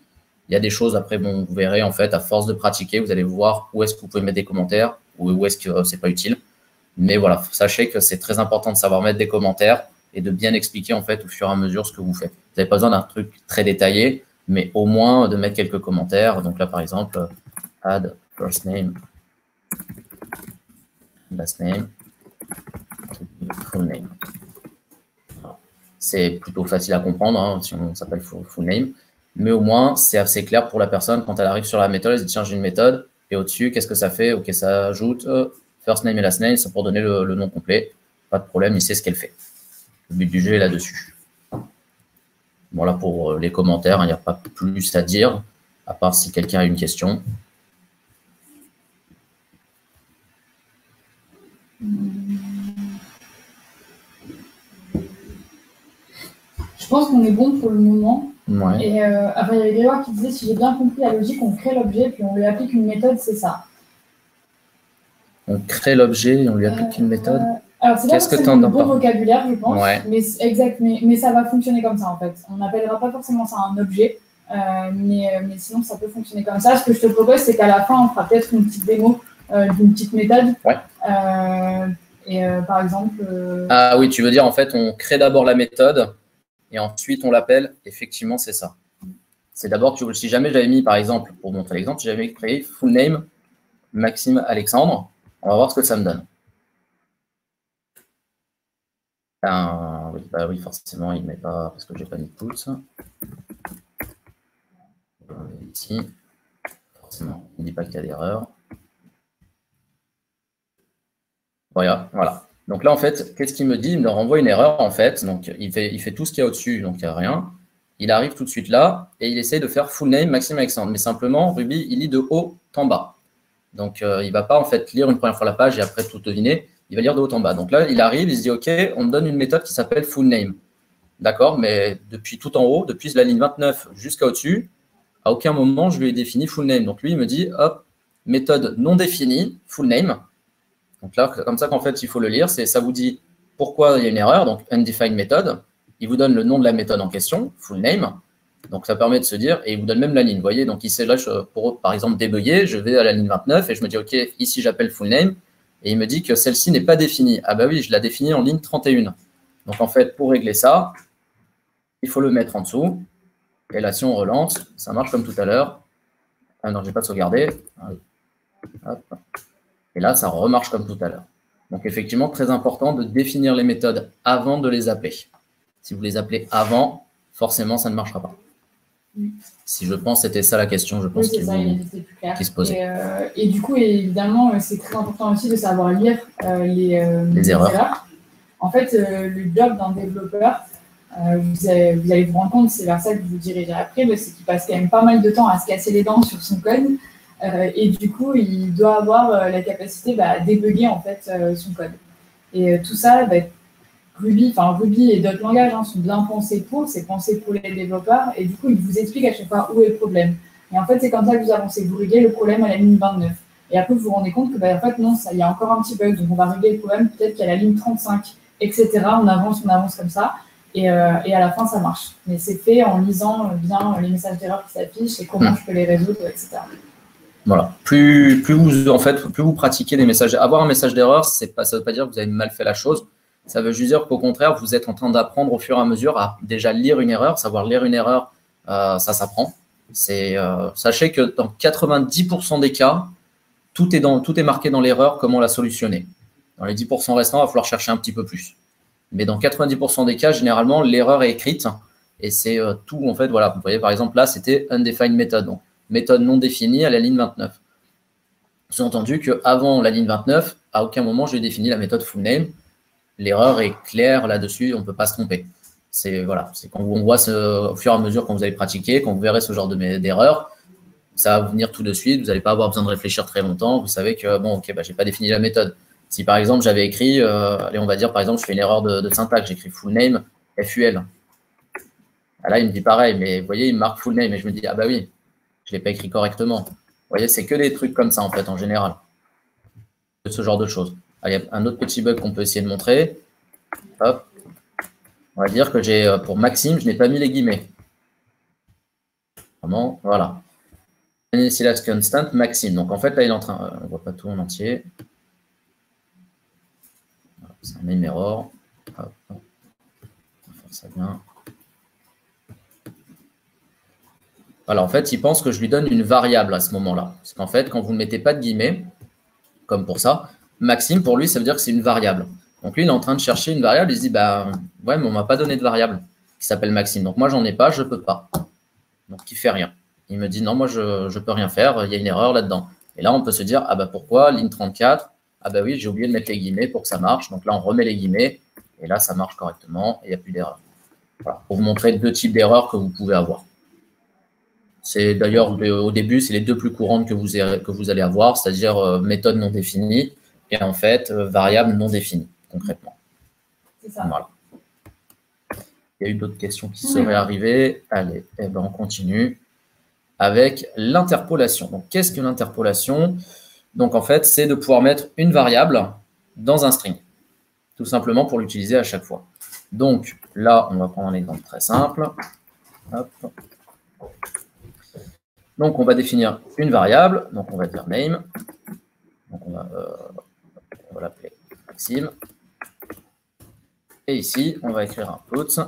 S2: Il y a des choses, après, bon, vous verrez, en fait, à force de pratiquer, vous allez voir où est-ce que vous pouvez mettre des commentaires ou où est-ce que c'est pas utile. Mais voilà, sachez que c'est très important de savoir mettre des commentaires et de bien expliquer, en fait, au fur et à mesure ce que vous faites. Vous n'avez pas besoin d'un truc très détaillé, mais au moins de mettre quelques commentaires. Donc là, par exemple, add first name, last name, full name. C'est plutôt facile à comprendre hein, si on s'appelle full name. Mais au moins, c'est assez clair pour la personne quand elle arrive sur la méthode, elle se dit tiens, j'ai une méthode, et au-dessus, qu'est-ce que ça fait? Ok, ça ajoute first name et last name, c'est pour donner le nom complet. Pas de problème, il sait ce qu'elle fait. Le but du jeu est là-dessus. Voilà pour les commentaires, il n'y a pas plus à dire, à part si quelqu'un a une question.
S1: Je pense qu'on est bon pour le moment.
S2: Ouais.
S1: Et il y avait Grégoire qui disait, si j'ai bien compris la logique, on crée l'objet, puis on lui applique une méthode, c'est ça.
S2: On crée l'objet et on lui applique une méthode.
S1: Alors, c'est pas forcément le bon vocabulaire, je pense, ouais. mais ça va fonctionner comme ça, en fait. On n'appellera pas forcément ça un objet, mais sinon, ça peut fonctionner comme ça. Ce que je te propose, c'est qu'à la fin, on fera peut-être une petite démo d'une petite méthode.
S2: Ouais.
S1: Par exemple…
S2: Ah oui, tu veux dire, en fait, on crée d'abord la méthode et ensuite, on l'appelle. Effectivement, c'est ça. C'est d'abord, si jamais j'avais mis, par exemple, pour montrer l'exemple, si j'avais créé full name Maxime Alexandre, on va voir ce que ça me donne. Oui, forcément, il ne met pas, parce que je n'ai pas mis de pouce. Ici, forcément, il ne dit pas qu'il y a d'erreur. Voilà. Donc là, en fait, qu'est-ce qu'il me dit? Il me renvoie une erreur, en fait. Donc, il fait tout ce qu'il y a au-dessus, donc il n'y a rien. Il arrive tout de suite là, et il essaye de faire full name Maxime Alexandre. Mais simplement, Ruby, il lit de haut en bas. Donc, il ne va pas, en fait, lire une première fois la page et après tout deviner. Il va lire de haut en bas. Donc là, il arrive, il se dit, OK, on me donne une méthode qui s'appelle full name. D'accord, mais depuis tout en haut, depuis la ligne 29 jusqu'à au-dessus, à aucun moment, je lui ai défini full name. Donc lui, il me dit, hop, méthode non définie, full name. Donc là, comme ça qu'en fait, il faut le lire. Ça vous dit pourquoi il y a une erreur, donc undefined method. Il vous donne le nom de la méthode en question, full name. Donc ça permet de se dire, et il vous donne même la ligne. Vous voyez, donc ici, là, pour par exemple débugger, je vais à la ligne 29 et je me dis, OK, ici, j'appelle full name. Et il me dit que celle-ci n'est pas définie. Ah bah oui, je la définis en ligne 31. Donc en fait, pour régler ça, il faut le mettre en dessous. Et là, si on relance, ça marche comme tout à l'heure. Ah non, je n'ai pas sauvegardé. Hop. Et là, ça remarche comme tout à l'heure. Donc effectivement, très important de définir les méthodes avant de les appeler. Si vous les appelez avant, forcément, ça ne marchera pas. Si je pense, c'était ça la question, je pense
S1: qui
S2: se posait.
S1: Et du coup, évidemment, c'est très important aussi de savoir lire les erreurs. En fait, le job d'un développeur, vous allez vous rendre compte, c'est vers ça que je vous dirigerai après, c'est qu'il passe quand même pas mal de temps à se casser les dents sur son code. Et du coup, il doit avoir la capacité à débugger en fait, son code. Et tout ça, Ruby et d'autres langages sont bien pensés c'est pensé pour les développeurs, et du coup, il vous explique à chaque fois où est le problème. Et en fait, c'est comme ça que vous avancez. Vous réglez le problème à la ligne 29. Et après, vous vous rendez compte que, en fait, non, il y a encore un petit bug, donc on va régler le problème peut-être qu'à la ligne 35, etc. On avance comme ça, et à la fin, ça marche. Mais c'est fait en lisant bien les messages d'erreur qui s'affichent et comment je peux les résoudre, etc.
S2: Voilà. Plus vous pratiquez les messages, avoir un message d'erreur, ça ne veut pas dire que vous avez mal fait la chose. Ça veut juste dire qu'au contraire, vous êtes en train d'apprendre au fur et à mesure à déjà lire une erreur. Savoir lire une erreur, ça s'apprend. Sachez que dans 90% des cas, tout est marqué dans l'erreur, comment la solutionner. Dans les 10% restants, il va falloir chercher un petit peu plus. Mais dans 90% des cas, généralement, l'erreur est écrite. Et c'est tout, en fait, voilà. Vous voyez, par exemple, là, c'était undefined method. Donc, méthode non définie à la ligne 29. Sous-entendu qu'avant la ligne 29, à aucun moment, j'ai défini la méthode full name. L'erreur est claire là-dessus, on ne peut pas se tromper. C'est quand on voit au fur et à mesure quand vous allez pratiquer, quand vous verrez ce genre d'erreur, ça va venir tout de suite. Vous n'allez pas avoir besoin de réfléchir très longtemps. Vous savez que, bon, ok, bah, je n'ai pas défini la méthode. Si par exemple, j'avais écrit, allez, on va dire, par exemple, je fais une erreur de syntaxe, j'écris full name, FUL. Là, il me dit pareil, mais vous voyez, il me marque full name et je me dis, ah bah oui, je ne l'ai pas écrit correctement. Vous voyez, c'est que des trucs comme ça, en fait, en général. Ce genre de choses. Allez, un autre petit bug qu'on peut essayer de montrer. Hop. On va dire que pour Maxime, je n'ai pas mis les guillemets. Vraiment, voilà. Initialize constant, Maxime. Donc, en fait, là, il est en train... on ne voit pas tout en entier. C'est un name error. Hop. On va faire ça bien. Voilà, en fait, il pense que je lui donne une variable à ce moment-là. Parce qu'en fait, quand vous ne mettez pas de guillemets, comme pour ça, Maxime, pour lui, ça veut dire que c'est une variable. Donc, lui, il est en train de chercher une variable. Il se dit, bah, ouais, mais on ne m'a pas donné de variable qui s'appelle Maxime. Donc, moi, j'en ai pas, je ne peux pas. Donc, il ne fait rien. Il me dit, non, moi, je ne peux rien faire. Il y a une erreur là-dedans. Et là, on peut se dire, ah bah, pourquoi ligne 34? Ah bah oui, j'ai oublié de mettre les guillemets pour que ça marche. Donc là, on remet les guillemets. Et là, ça marche correctement et il n'y a plus d'erreur. Voilà, pour vous montrer deux types d'erreurs que vous pouvez avoir. C'est d'ailleurs, au début, c'est les deux plus courantes que vous allez avoir, c'est-à-dire méthode non définie et en fait, variable non définie, concrètement.
S1: C'est ça.
S2: Voilà. Il y a eu d'autres questions qui seraient arrivées. Allez, eh ben, on continue avec l'interpolation. Donc, qu'est-ce que l'interpolation? Donc, en fait, c'est de pouvoir mettre une variable dans un string, tout simplement pour l'utiliser à chaque fois. Donc, là, on va prendre un exemple très simple. Hop. Donc, on va définir une variable. Donc, on va dire name. Donc, on va l'appeler Maxime. Et ici, on va écrire un puts.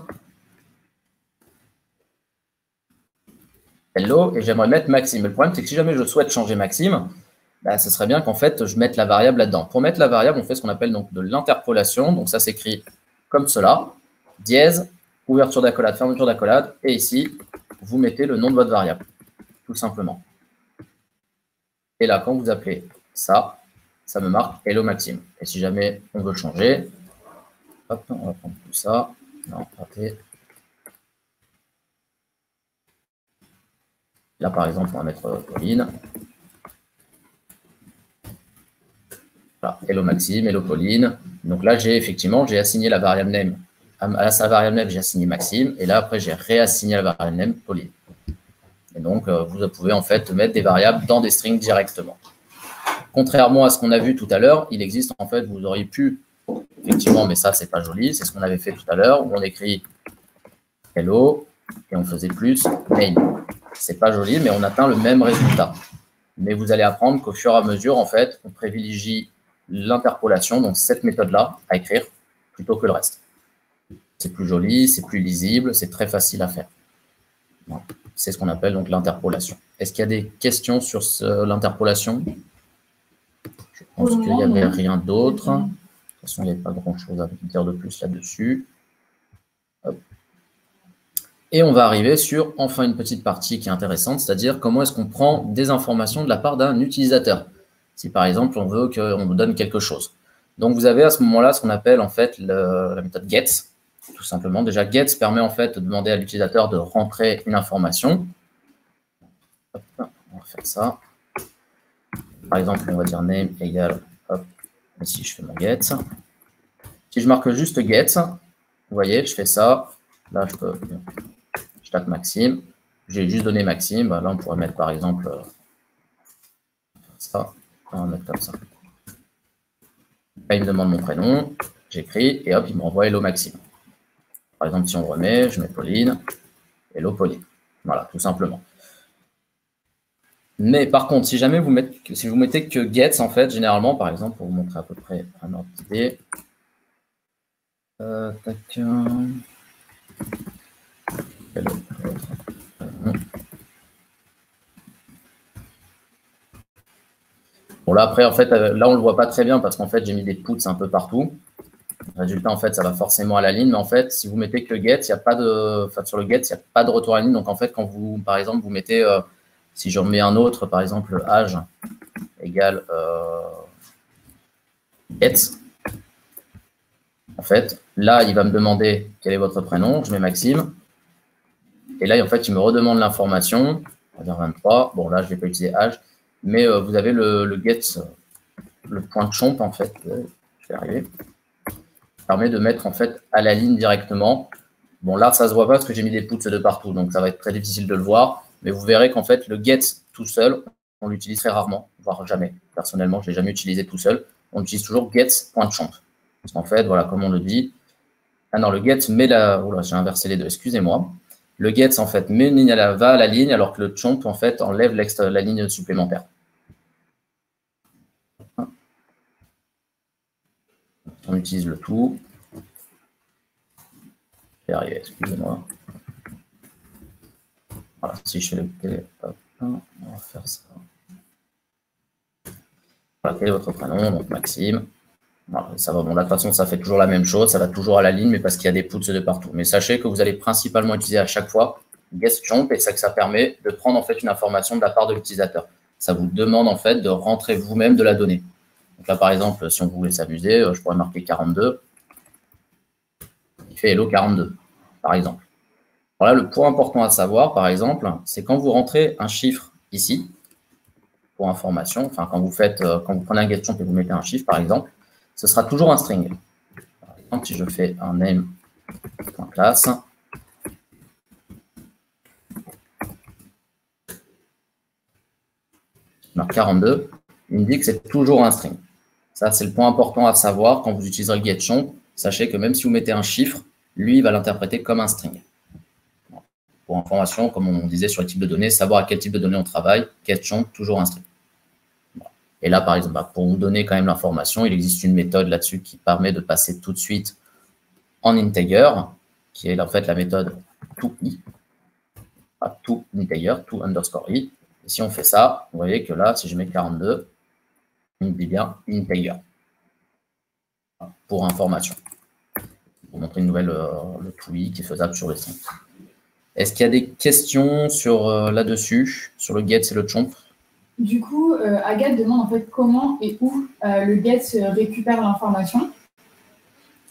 S2: Hello, et j'aimerais mettre Maxime. Mais le problème, c'est que si jamais je souhaite changer Maxime, bah, ce serait bien qu'en fait, je mette la variable là-dedans. Pour mettre la variable, on fait ce qu'on appelle donc de l'interpolation. Donc, ça s'écrit comme cela. Dièse, ouverture d'accolade, fermeture d'accolade. Et ici, vous mettez le nom de votre variable, tout simplement. Et là, quand vous appelez ça, ça me marque Hello Maxime. Et si jamais on veut changer, hop, on va prendre tout ça. Non, raté. Là, par exemple, on va mettre Pauline. Voilà, Hello Maxime, Hello Pauline. Donc là, j'ai assigné la variable name. À sa variable name, j'ai assigné Maxime. Et là, après, j'ai réassigné la variable name Pauline. Et donc, vous pouvez en fait mettre des variables dans des strings directement. Contrairement à ce qu'on a vu tout à l'heure, il existe en fait, vous auriez pu, effectivement, mais ça, c'est pas joli, c'est ce qu'on avait fait tout à l'heure, où on écrit hello et on faisait plus name. C'est pas joli, mais on atteint le même résultat. Mais vous allez apprendre qu'au fur et à mesure, en fait, on privilégie l'interpolation, donc cette méthode-là, à écrire plutôt que le reste. C'est plus joli, c'est plus lisible, c'est très facile à faire. Voilà. C'est ce qu'on appelle donc l'interpolation. Est-ce qu'il y a des questions sur l'interpolation? Je pense qu'il n'y avait rien d'autre. De toute façon, il n'y avait pas grand-chose à dire de plus là-dessus. Et on va arriver sur, enfin, une petite partie qui est intéressante, c'est-à-dire comment est-ce qu'on prend des informations de la part d'un utilisateur. Si, par exemple, on veut qu'on nous donne quelque chose. Donc, vous avez à ce moment-là ce qu'on appelle, en fait, la méthode gets, tout simplement. Déjà, gets permet, en fait, de demander à l'utilisateur de rentrer une information. Hop, on va faire ça. Par exemple, on va dire name égale, hop, ici, je fais mon get. Si je marque juste get, vous voyez, je fais ça. Là, je tape Maxime. J'ai juste donné Maxime. Là, on pourrait mettre, par exemple, ça. On va mettre comme ça. Là, il me demande mon prénom. J'écris et hop, il me renvoie Hello Maxime. Par exemple, si on remet, je mets Pauline. Hello Pauline. Voilà, tout simplement. Mais par contre, si jamais vous mettez que gets, en fait, généralement, par exemple, pour vous montrer à peu près un ordre d'idée. Bon, là, après, en fait, là, on ne le voit pas très bien parce qu'en fait, j'ai mis des puts un peu partout. Résultat, en fait, ça va forcément à la ligne. Mais en fait, si vous mettez que get, il n'y a pas de. Enfin, sur le get, il n'y a pas de retour à la ligne. Donc, en fait, quand vous, par exemple, vous mettez. Si je remets un autre, par exemple, âge égale get, en fait, là, il va me demander quel est votre prénom. Je mets Maxime. Et là, en fait, il me redemande l'information. On va dire 23. Bon, là, je ne vais pas utiliser âge. Mais vous avez le get, le point de chomp, en fait. Je vais y arriver. Ça permet de mettre, en fait, à la ligne directement. Bon, là, ça ne se voit pas parce que j'ai mis des puts de partout. Donc, ça va être très difficile de le voir. Mais vous verrez qu'en fait, le get tout seul, on l'utilise très rarement, voire jamais. Personnellement, je ne l'ai jamais utilisé tout seul. On utilise toujours get.chomp. Parce qu'en fait, voilà, comme on le dit. Ah non, le get met la. Oula, j'ai inversé les deux, excusez-moi. Le get, en fait, va à la ligne, alors que le chomp, en fait, enlève la ligne supplémentaire. On utilise le tout. Je vais y arriver, excusez-moi. Voilà, si je fais le télé, on va faire ça. Voilà, quel est votre prénom? Donc Maxime. Voilà, ça va, bon, là, de toute façon, ça fait toujours la même chose, ça va toujours à la ligne, mais parce qu'il y a des puts de partout. Mais sachez que vous allez principalement utiliser à chaque fois getChomp, et ça permet de prendre en fait une information de la part de l'utilisateur. Ça vous demande en fait de rentrer vous-même de la donnée. Donc là, par exemple, si on voulait s'amuser, je pourrais marquer 42. Il fait Hello 42, par exemple. Voilà, le point important à savoir, par exemple, c'est quand vous rentrez un chiffre ici, pour information, enfin quand vous prenez un getChomp et vous mettez un chiffre, par exemple, ce sera toujours un string. Par exemple, si je fais un name.class, je marque 42, il me dit que c'est toujours un string. Ça, c'est le point important à savoir quand vous utiliserez le getChomp. Sachez que même si vous mettez un chiffre, lui, il va l'interpréter comme un string. Pour information, comme on disait sur le type de données, savoir à quel type de données on travaille, getChomp, toujours un string. Et là, par exemple, pour vous donner quand même l'information, il existe une méthode là-dessus qui permet de passer tout de suite en integer, qui est en fait la méthode toI, toInteger, to_i. Et si on fait ça, vous voyez que là, si je mets 42, il me dit bien integer. Pour information. Pour montrer une nouvelle, le toI qui est faisable sur les strings. Est-ce qu'il y a des questions sur là-dessus, sur le get et le chomp?
S1: Du coup, Agathe demande en fait comment et où le get récupère l'information.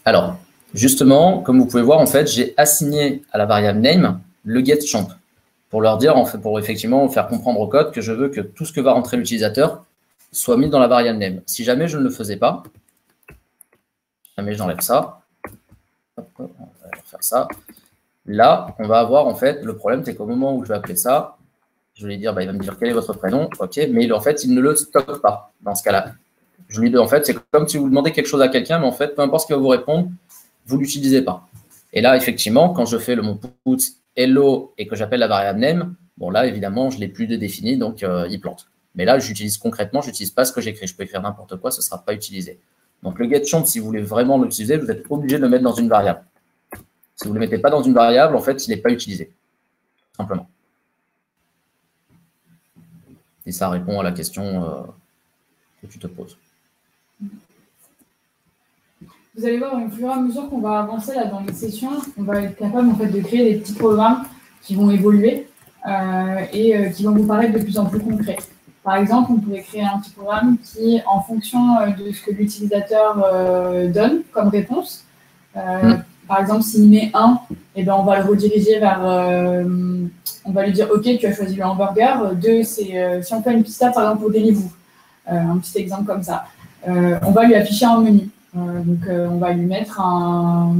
S2: Alors, justement, comme vous pouvez voir, en fait, j'ai assigné à la variable name le getChomp pour leur dire, en fait, pour effectivement faire comprendre au code que je veux que tout ce que va rentrer l'utilisateur soit mis dans la variable name. Si jamais je ne le faisais pas, jamais j'enlève ça, hop, on va faire ça. Là, on va avoir en fait le problème, c'est qu'au moment où je vais appeler ça, je vais lui dire, il va me dire quel est votre prénom, ok, mais en fait, il ne le stocke pas dans ce cas-là. Je lui dis, en fait, c'est comme si vous demandez quelque chose à quelqu'un, mais en fait, peu importe ce qu'il va vous répondre, vous ne l'utilisez pas. Et là, effectivement, quand je fais mon put hello et que j'appelle la variable name, bon là, évidemment, je ne l'ai plus de défini, donc il plante. Mais là, j'utilise concrètement, je n'utilise pas ce que j'écris. Je peux écrire n'importe quoi, ce ne sera pas utilisé. Donc le getChomp, si vous voulez vraiment l'utiliser, vous êtes obligé de le mettre dans une variable. Si vous ne le mettez pas dans une variable, en fait, il n'est pas utilisé. Simplement. Et ça répond à la question que tu te poses.
S1: Vous allez voir, au fur et à mesure qu'on va avancer là dans les sessions, on va être capable en fait de créer des petits programmes qui vont évoluer et qui vont vous paraître de plus en plus concrets. Par exemple, on pourrait créer un petit programme qui, en fonction de ce que l'utilisateur donne comme réponse, par exemple, s'il met 1, eh ben, on va le rediriger vers... on va lui dire, OK, tu as choisi le hamburger. 2, c'est si on fait une pista, par exemple, pour Deliveroo. Un petit exemple comme ça. On va lui afficher un menu. Donc, on va lui mettre un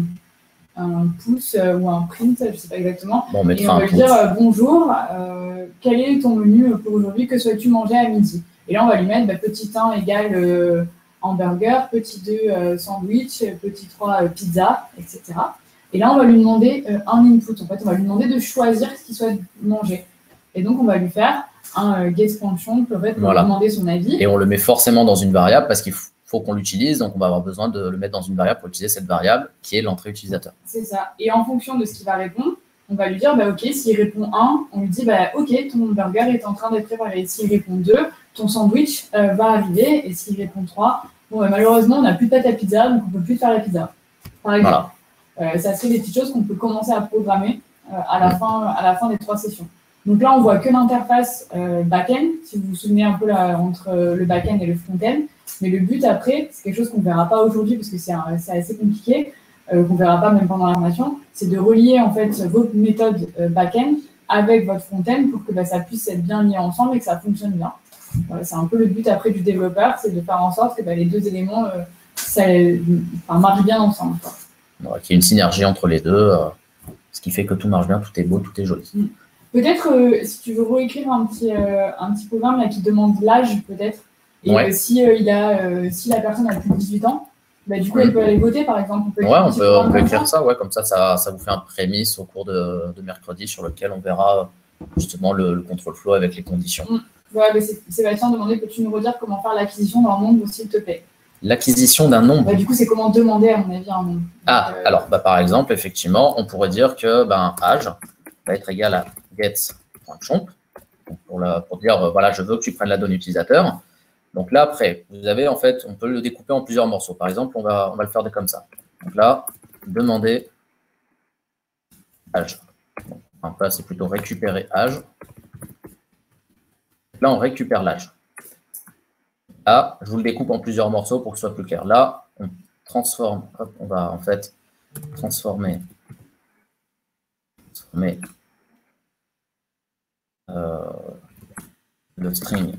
S1: pouce ou un print, je ne sais pas exactement.
S2: Bon,
S1: et on va lui dire, bonjour, quel est ton menu pour aujourd'hui? Que souhaites-tu manger à midi? Et là, on va lui mettre petit 1 égale... hamburger, petit 2 sandwich, petit 3 pizza, etc. Et là, on va lui demander un input. En fait, on va lui demander de choisir ce qu'il souhaite manger. Et donc, on va lui faire un getChomp pour lui demander son avis.
S2: Et on le met forcément dans une variable parce qu'il faut qu'on l'utilise. Donc, on va avoir besoin de le mettre dans une variable pour utiliser cette variable qui est l'entrée utilisateur.
S1: C'est ça. Et en fonction de ce qu'il va répondre, on va lui dire, OK, s'il répond 1, on lui dit, OK, ton burger est en train d'être préparé. S'il répond 2, ton sandwich va arriver. Et s'il répond 3, malheureusement, on n'a plus de pâte à pizza, donc on ne peut plus faire la pizza. Par exemple, ça c'est des petites choses qu'on peut commencer à programmer à la fin des 3 sessions. Donc là, on voit que l'interface back-end, si vous vous souvenez un peu là, entre le back-end et le front-end. Mais le but après, c'est quelque chose qu'on ne verra pas aujourd'hui parce que c'est assez compliqué. qu'on ne verra pas même pendant la formation, c'est de relier en fait votre méthode back-end avec votre front-end pour que ça puisse être bien lié ensemble et que ça fonctionne bien. Voilà, c'est un peu le but après du développeur, c'est de faire en sorte que les deux éléments marchent bien ensemble.
S2: Ouais, qu'il y ait une synergie entre les deux, ce qui fait que tout marche bien, tout est beau, tout est joli.
S1: Peut-être, si tu veux réécrire un petit programme là, qui demande l'âge, peut-être, et si la personne a plus de 18 ans, du coup, elle peut aller voter, par exemple.
S2: On peut écrire ça, comme ça vous fait un prémisse au cours de mercredi sur lequel on verra justement le contrôle flow avec les conditions.
S1: Sébastien demandait, peux-tu nous redire comment faire l'acquisition d'un nombre, s'il te plaît?
S2: L'acquisition d'un nombre.
S1: Du coup, c'est comment demander, à mon avis, un nombre.
S2: Alors, par exemple, effectivement, on pourrait dire que âge va être égal à get.chomp pour dire, voilà, je veux que tu prennes la donnée utilisateur. Donc là, après, vous avez, en fait, on peut le découper en plusieurs morceaux. Par exemple, on va le faire comme ça. Donc là, demander âge. Donc là, c'est plutôt récupérer âge. Là, on récupère l'âge. Là, je vous le découpe en plusieurs morceaux pour que ce soit plus clair. Là, on transforme, on va en fait transformer le string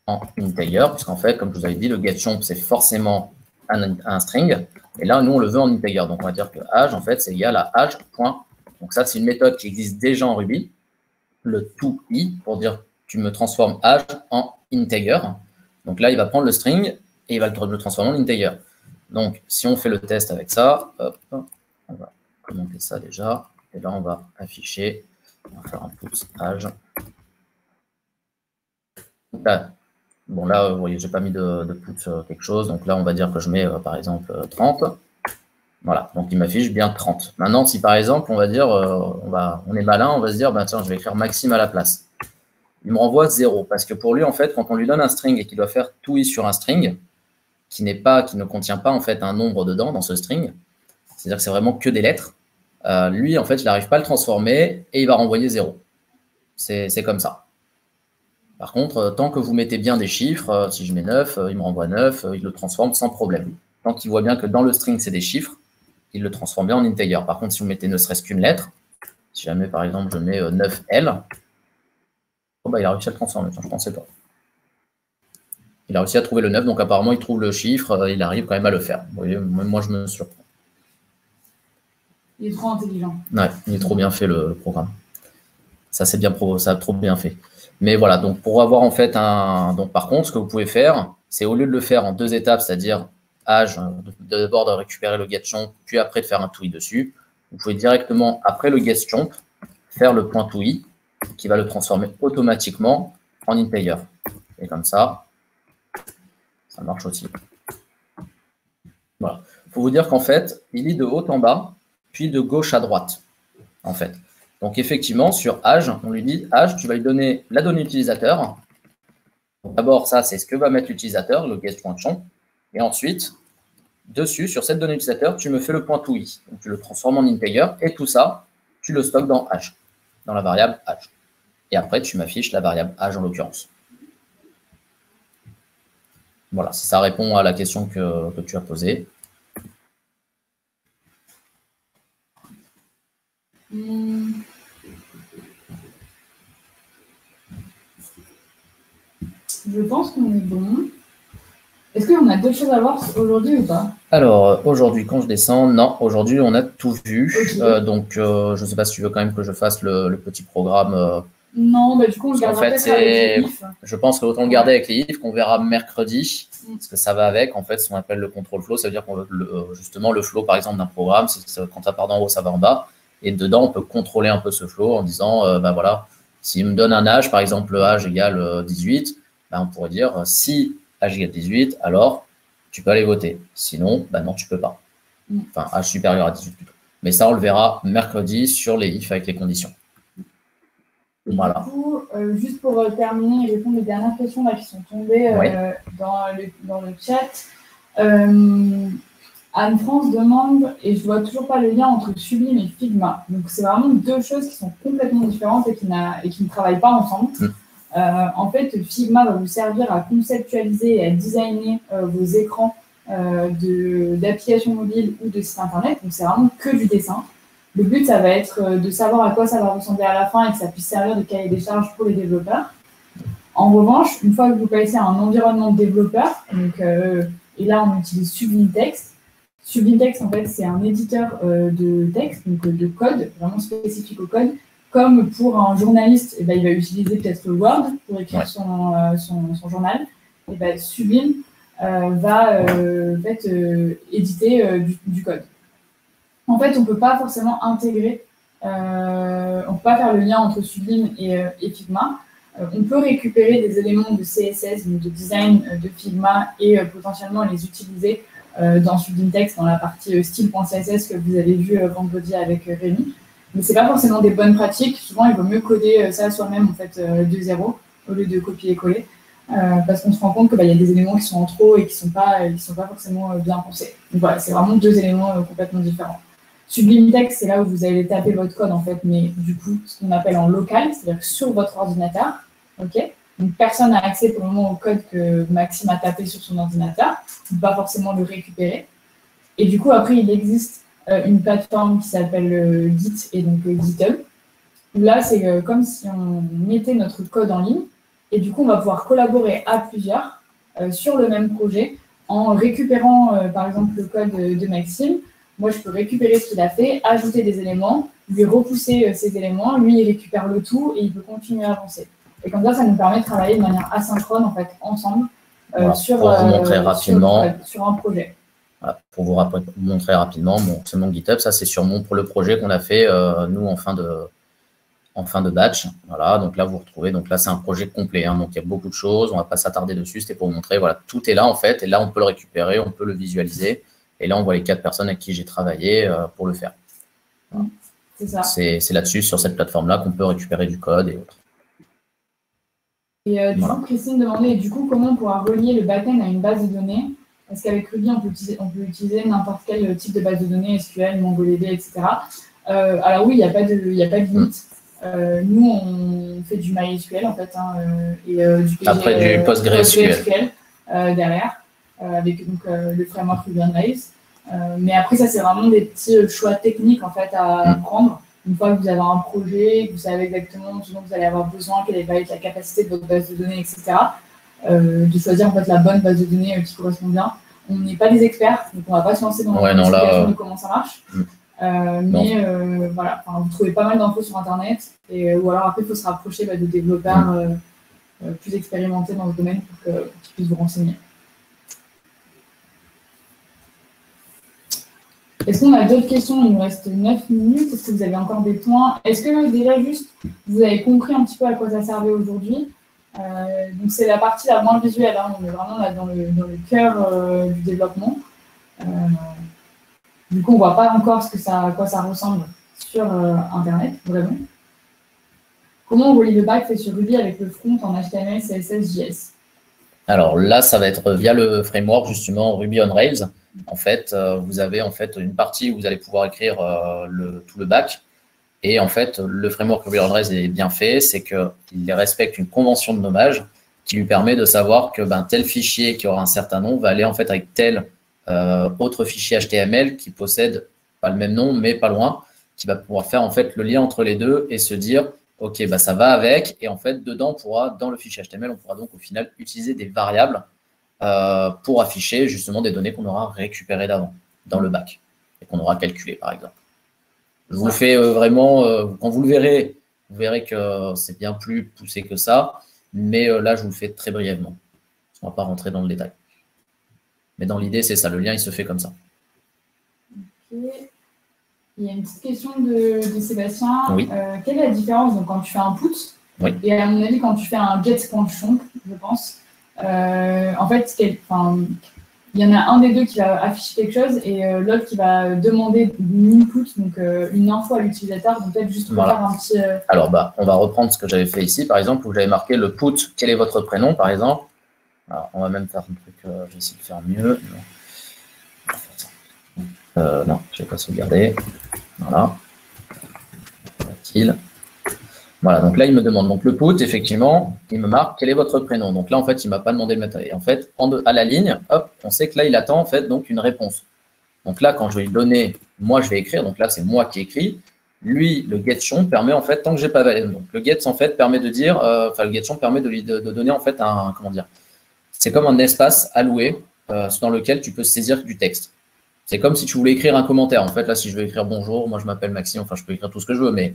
S2: en integer, puisqu'en fait, comme je vous avais dit, le getChomp, c'est forcément un string. Et là, nous, on le veut en integer. Donc, on va dire que âge, en fait, c'est égal à âge. Donc, ça, c'est une méthode qui existe déjà en Ruby. Le toI, pour dire tu me transformes âge en integer. Donc là, il va prendre le string et il va le transformer en integer. Donc, si on fait le test avec ça, hop, on va commenter ça déjà. Et là, on va afficher, on va faire un put âge. Là, bon, là, vous voyez, je n'ai pas mis de put quelque chose. Donc là, on va dire que je mets, par exemple, 30. Voilà, donc il m'affiche bien 30. Maintenant, si par exemple, on va dire, on est malin, on va se dire, tiens, je vais écrire Maxime à la place. Il me renvoie 0, parce que pour lui, en fait, quand on lui donne un string et qu'il doit faire toI sur un string, qui ne contient pas, en fait, un nombre dedans, dans ce string, c'est-à-dire que c'est vraiment que des lettres, lui, en fait, il n'arrive pas à le transformer et il va renvoyer 0. C'est comme ça. Par contre, tant que vous mettez bien des chiffres, si je mets 9, il me renvoie 9, il le transforme sans problème. Tant qu'il voit bien que dans le string, c'est des chiffres, il le transforme bien en integer. Par contre, si vous mettez ne serait-ce qu'une lettre, si jamais, par exemple, je mets 9L, il a réussi à le transformer, je ne pensais pas. Il a réussi à trouver le 9, donc apparemment, il trouve le chiffre, il arrive quand même à le faire. Vous voyez, même moi, je me surprends.
S1: Il est trop intelligent.
S2: Ouais, il est trop bien fait, le programme. Ça, ça a trop bien fait. Mais voilà, donc pour avoir en fait Donc par contre, ce que vous pouvez faire, c'est au lieu de le faire en 2 étapes, c'est-à-dire âge, d'abord de récupérer le getChomp, puis après de faire un toI dessus, vous pouvez directement, après le getChomp, faire le point toI, qui va le transformer automatiquement en integer. Et comme ça marche aussi. Voilà. Il faut vous dire qu'en fait, il lit de haut en bas, puis de gauche à droite, en fait. Donc, effectivement, sur âge, on lui dit âge, tu vas lui donner la donnée utilisateur. D'abord, ça, c'est ce que va mettre l'utilisateur, le get.chomp. Et ensuite, dessus, sur cette donnée utilisateur, tu me fais le point toI. Donc, tu le transformes en integer. Et tout ça, tu le stockes dans âge, dans la variable âge. Et après, tu m'affiches la variable âge en l'occurrence. Voilà, si ça répond à la question que tu as posée.
S1: Je pense qu'on est bon. Est-ce qu'on a d'autres choses à voir aujourd'hui ou pas?
S2: Alors, aujourd'hui, quand je descends, non, aujourd'hui, on a tout vu. Okay. Donc, je ne sais pas si tu veux quand même que je fasse le petit programme.
S1: Non, du coup, on le gardera peut-être avec les ifs.
S2: Je pense qu'autant le garder avec les ifs, qu'on verra mercredi, parce que ça va avec, en fait, ce qu'on appelle le contrôle flow. Ça veut dire qu'on justement, le flow, par exemple, d'un programme, quand ça part d'en haut, ça va en bas. Et dedans, on peut contrôler un peu ce flow en disant, voilà, s'il me donne un âge, par exemple, âge égale 18, on pourrait dire, si âge égale 18, alors tu peux aller voter. Sinon, non, tu peux pas. Enfin, âge supérieur à 18 plutôt. Mais ça, on le verra mercredi sur les ifs avec les conditions. Voilà.
S1: Du coup, juste pour terminer et répondre aux dernières questions là, qui sont tombées dans le chat, Anne-France demande, et je ne vois toujours pas le lien entre Sublime et Figma. Donc, c'est vraiment 2 choses qui sont complètement différentes et qui ne travaillent pas ensemble. En fait, Figma va vous servir à conceptualiser et à designer vos écrans d'applications mobiles ou de sites internet. Donc, c'est vraiment que du dessin. Le but, ça va être de savoir à quoi ça va ressembler à la fin et que ça puisse servir de cahier des charges pour les développeurs. En revanche, une fois que vous passez à un environnement de développeur, donc, et là, on utilise Sublime Text. Sublime Text, en fait, c'est un éditeur de texte, donc de code, vraiment spécifique au code. Comme pour un journaliste, il va utiliser peut-être Word pour écrire son journal. Et Sublime va éditer du code. En fait, on ne peut pas forcément intégrer, on ne peut pas faire le lien entre Sublime et Figma. On peut récupérer des éléments de CSS, donc de design de Figma, et potentiellement les utiliser dans Sublime Text, dans la partie style.css que vous avez vu vendredi avec Rémi. Mais ce n'est pas forcément des bonnes pratiques. Souvent, il vaut mieux coder ça soi-même en fait, de zéro, au lieu de copier et coller. Parce qu'on se rend compte qu'il y a des éléments qui sont en trop et qui ne sont pas forcément bien pensés. Donc voilà, c'est vraiment deux éléments complètement différents. Sublime Text, c'est là où vous allez taper votre code, en fait, mais du coup, ce qu'on appelle en local, c'est-à-dire sur votre ordinateur. Okay, donc, personne n'a accès pour le moment au code que Maxime a tapé sur son ordinateur. On ne peut pas forcément le récupérer. Et du coup, après, il existe une plateforme qui s'appelle Git et donc GitHub. Là, c'est comme si on mettait notre code en ligne. Et du coup, on va pouvoir collaborer à plusieurs sur le même projet en récupérant, par exemple, le code de Maxime. Moi, je peux récupérer ce qu'il a fait, ajouter des éléments, lui repousser ces éléments. Lui, il récupère le tout et il peut continuer à avancer. Et comme ça nous permet de travailler de manière asynchrone, en fait, ensemble, sur un projet.
S2: Voilà, pour vous montrer rapidement, c'est mon GitHub. Ça, c'est pour le projet qu'on a fait, nous, en fin de batch. Voilà, donc là, vous retrouvez. Donc là, c'est un projet complet. Hein, donc, il y a beaucoup de choses. On ne va pas s'attarder dessus. C'était pour vous montrer. Voilà, tout est là, en fait. Et là, on peut le récupérer, on peut le visualiser. Et là, on voit les 4 personnes avec qui j'ai travaillé pour le faire. Voilà.
S1: C'est ça.
S2: C'est là-dessus, sur cette plateforme-là, qu'on peut récupérer du code et autres.
S1: Et du coup, Christine demandait, du coup, comment on pourra relier le backend à une base de données? Parce qu'avec Ruby, on peut utiliser n'importe quel type de base de données, SQL, MongoDB, etc. Alors oui, il n'y a pas de limite. Nous, on fait du MySQL, en fait, et du PG,
S2: après, du PostgreSQL
S1: derrière, avec donc, le framework Ruby on Rails. Mais après, ça, c'est vraiment des petits choix techniques, en fait, à prendre. Une fois que vous avez un projet, que vous savez exactement ce dont vous allez avoir besoin, quelle va être la capacité de votre base de données, etc., de choisir en fait la bonne base de données qui correspond bien. On n'est pas des experts, donc on ne va pas se lancer dans l'explication de comment ça marche. Mais voilà, vous trouvez pas mal d'infos sur Internet, ou alors après, il faut se rapprocher de développeurs plus expérimentés dans ce domaine pour qu'ils puissent vous renseigner. Est-ce qu'on a d'autres questions? Il nous reste 9 minutes. Est-ce que vous avez encore des points? Est-ce que déjà juste, vous avez compris un petit peu à quoi ça servait aujourd'hui? Donc c'est la partie la moins visuelle, hein. On est vraiment là dans le cœur du développement. Du coup, on ne voit pas encore à quoi ça ressemble sur Internet, vraiment. Comment on relie le back fait sur Ruby avec le front en HTML, CSS, JS?
S2: Alors là, ça va être via le framework, justement, Ruby on Rails. En fait, vous avez en fait une partie où vous allez pouvoir écrire tout le back. Et en fait, le framework Ruby on Rails est bien fait, c'est qu'il respecte une convention de nommage qui lui permet de savoir que tel fichier qui aura un certain nom va aller en fait avec tel autre fichier HTML qui possède pas le même nom, mais pas loin, qui va pouvoir faire en fait le lien entre les deux et se dire ok, ça va avec. Et en fait, dedans, dans le fichier HTML, on pourra donc au final utiliser des variables pour afficher justement des données qu'on aura récupérées d'avant dans le back et qu'on aura calculées, par exemple. Je vous le fais vraiment, quand vous le verrez, vous verrez que c'est bien plus poussé que ça, mais là, je vous le fais très brièvement. On ne va pas rentrer dans le détail. Mais dans l'idée, c'est ça, le lien, il se fait comme ça.
S1: Okay. Il y a une petite question de Sébastien.
S2: Oui.
S1: Quelle est la différence donc, quand tu fais un put et à mon avis, quand tu fais un get.chomp, je pense, en fait, il y en a un des deux qui va afficher quelque chose et l'autre qui va demander une input, donc une info à l'utilisateur. Donc peut-être juste pour faire un petit…
S2: Alors, on va reprendre ce que j'avais fait ici, par exemple, où j'avais marqué le put, quel est votre prénom, par exemple. Alors, on va même faire un truc, je vais essayer de faire mieux. Non, je ne vais pas sauvegarder. Voilà. Voilà, donc là, il me demande, donc le put, effectivement, il me marque quel est votre prénom. Donc là, en fait, il ne m'a pas demandé de mettre. Et en fait, à la ligne, hop, on sait que là, il attend en fait donc une réponse. Donc là, quand je vais lui donner, moi, je vais écrire. Donc là, c'est moi qui écris. Lui, le getChomp permet en fait, tant que j'ai pas validé. Donc le get en fait permet de dire, le getChomp permet de donner en fait un, comment dire, c'est comme un espace alloué dans lequel tu peux saisir du texte. C'est comme si tu voulais écrire un commentaire. En fait, là, si je veux écrire bonjour, moi je m'appelle Maxime, enfin je peux écrire tout ce que je veux, mais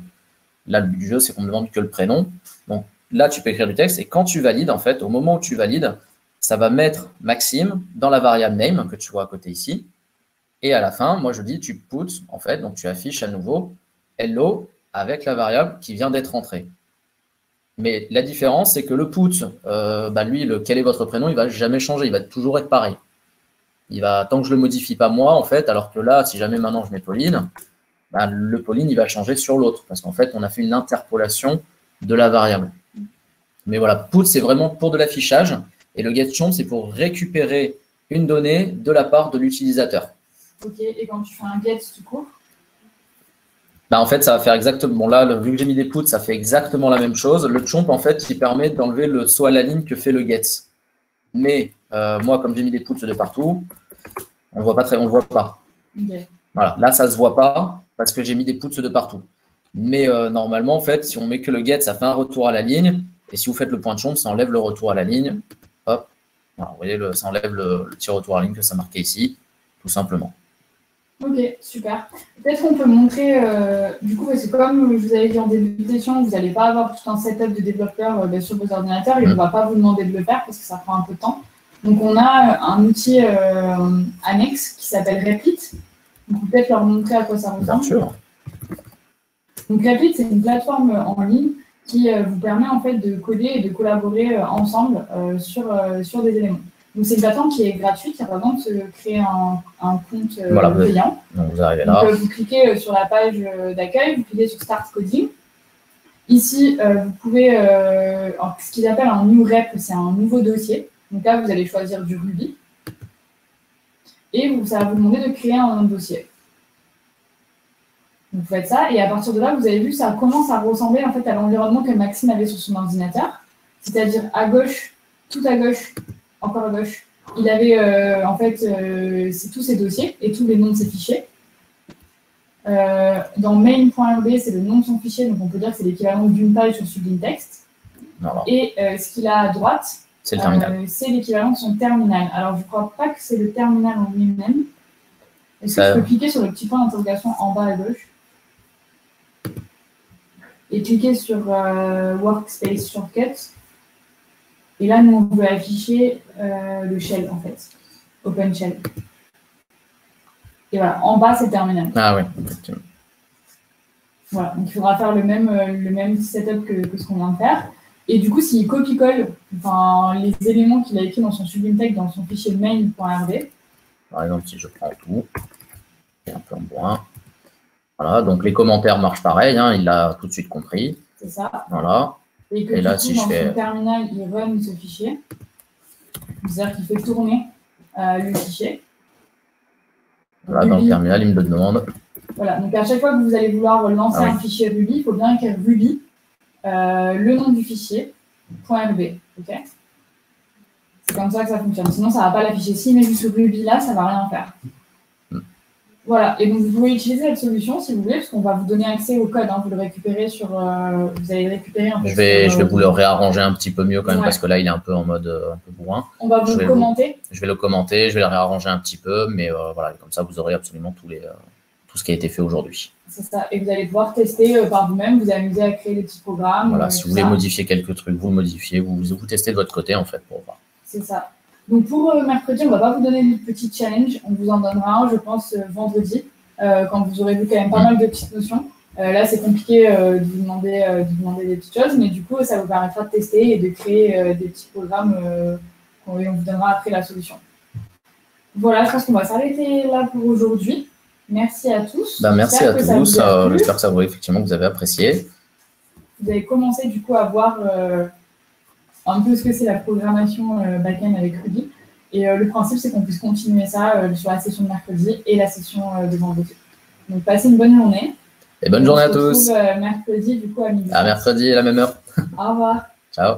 S2: là, le but du jeu, c'est qu'on me demande que le prénom. Donc là, tu peux écrire du texte et quand tu valides, en fait, au moment où tu valides, ça va mettre Maxime dans la variable name que tu vois à côté ici. Et à la fin, moi je dis tu put, en fait, donc tu affiches à nouveau hello avec la variable qui vient d'être entrée. Mais la différence, c'est que le put, lui, quel est votre prénom, il ne va jamais changer, il va toujours être pareil. Tant que je ne le modifie pas moi, en fait, alors que là, si jamais maintenant je mets Pauline, le Pauline, il va changer sur l'autre, parce qu'en fait, on a fait une interpolation de la variable. Mais voilà, put, c'est vraiment pour de l'affichage, et le getChomp, c'est pour récupérer une donnée de la part de l'utilisateur.
S1: Ok, et quand tu fais un get tout court?
S2: En fait, ça va faire exactement. Bon, là, vu que j'ai mis des puts, ça fait exactement la même chose. Le chomp, en fait, il permet d'enlever le saut à la ligne que fait le get. Mais moi, comme j'ai mis des puts de partout, on ne le voit pas.
S1: Okay.
S2: Voilà, là, ça ne se voit pas parce que j'ai mis des puts de partout. Mais normalement, en fait, si on met que le get, ça fait un retour à la ligne. Et si vous faites le point de chomp, ça enlève le retour à la ligne. Hop. Voilà, vous voyez, ça enlève le petit retour à la ligne que ça marquait ici, tout simplement.
S1: Ok, super. Peut-être qu'on peut montrer, du coup, parce que comme je vous avais dit en début de session, vous n'allez pas avoir tout un setup de développeur sur vos ordinateurs et on ne va pas vous demander de le faire parce que ça prend un peu de temps. Donc, on a un outil annexe qui s'appelle Replit. Donc, on peut peut-être leur montrer à quoi ça ressemble.
S2: Bien sûr.
S1: Donc, Replit, c'est une plateforme en ligne qui vous permet en fait de coder et de collaborer ensemble sur des éléments. Donc, c'est une plateforme qui est gratuite. Il n'y a pas besoin de se créer un compte payant.
S2: Vous arrivez là.
S1: Donc, vous cliquez sur la page d'accueil, vous cliquez sur Start Coding. Ici, vous pouvez, ce qu'ils appellent un new rep, c'est un nouveau dossier. Donc là, vous allez choisir du Ruby. Et ça va vous demander de créer un dossier. Donc, vous faites ça. Et à partir de là, vous avez vu, ça commence à ressembler en fait, à l'environnement que Maxime avait sur son ordinateur. C'est-à-dire à gauche, tout à gauche, encore à gauche, il avait en fait c'est tous ses dossiers et tous les noms de ses fichiers. Dans main.rb, c'est le nom de son fichier, donc on peut dire que c'est l'équivalent d'une page sur Sublime Text.
S2: Alors.
S1: Et ce qu'il a à droite,
S2: c'est le terminal.
S1: C'est l'équivalent de son terminal. Alors, je ne crois pas que c'est le terminal en lui-même. Est-ce que je peux cliquer sur le petit point d'interrogation en bas à gauche et cliquer sur Workspace Shortcut. Et là, nous, on veut afficher le shell, en fait. OpenShell. Et voilà, en bas, c'est terminal.
S2: Ah oui, effectivement.
S1: Voilà, donc il faudra faire le même setup que ce qu'on vient de faire. Et du coup, s'il copie-colle les éléments qu'il a écrits dans son Sublime Text, dans son fichier main.rb.
S2: Par exemple, si je prends tout, et un peu en bois. Voilà, donc les commentaires marchent pareil, hein, il l'a tout de suite compris.
S1: C'est ça.
S2: Voilà.
S1: Et que
S2: là,
S1: du coup, dans son terminal, il run ce fichier. C'est-à-dire qu'il fait tourner le fichier.
S2: Voilà, dans le terminal, il me le demande.
S1: Voilà, donc à chaque fois que vous allez vouloir lancer un fichier Ruby, il faut bien écrire Ruby, le nom du fichier, .rb. Okay, c'est comme ça que ça fonctionne. Sinon, ça ne va pas l'afficher. S'il met juste Ruby là, ça ne va rien faire. Voilà, et donc vous pouvez utiliser cette solution si vous voulez, parce qu'on va vous donner accès au code. Hein. Vous le récupérez vous allez le récupérer un peu.
S2: Je vais vous le réarranger un petit peu mieux quand même, parce que là, il est un peu en mode un peu bourrin.
S1: On va vous le commenter.
S2: Je vais le commenter, je vais le réarranger un petit peu, mais voilà, comme ça, vous aurez absolument tout ce qui a été fait aujourd'hui.
S1: C'est ça, et vous allez pouvoir tester par vous-même, vous amuser à créer des petits programmes.
S2: Voilà, si vous voulez modifier quelques trucs, vous le modifiez, vous testez de votre côté en fait pour voir.
S1: C'est ça. Donc pour mercredi, on ne va pas vous donner de petits challenges, on vous en donnera un, je pense, vendredi, quand vous aurez vu quand même pas mal de petites notions. Là, c'est compliqué de vous demander des petites choses, mais du coup, ça vous permettra de tester et de créer des petits programmes on vous donnera après la solution. Voilà, je pense qu'on va s'arrêter là pour aujourd'hui. Merci à tous.
S2: Merci à tous. J'espère que ça vous effectivement que vous avez apprécié.
S1: Vous avez commencé du coup à voir un peu ce que c'est la programmation back-end avec Ruby. Et le principe, c'est qu'on puisse continuer ça sur la session de mercredi et la session de vendredi. Donc, passez une bonne journée.
S2: Et bonne journée à tous.
S1: On se retrouve mercredi, du coup, à midi.
S2: À mercredi, à la même heure.
S1: Au revoir.
S2: Ciao.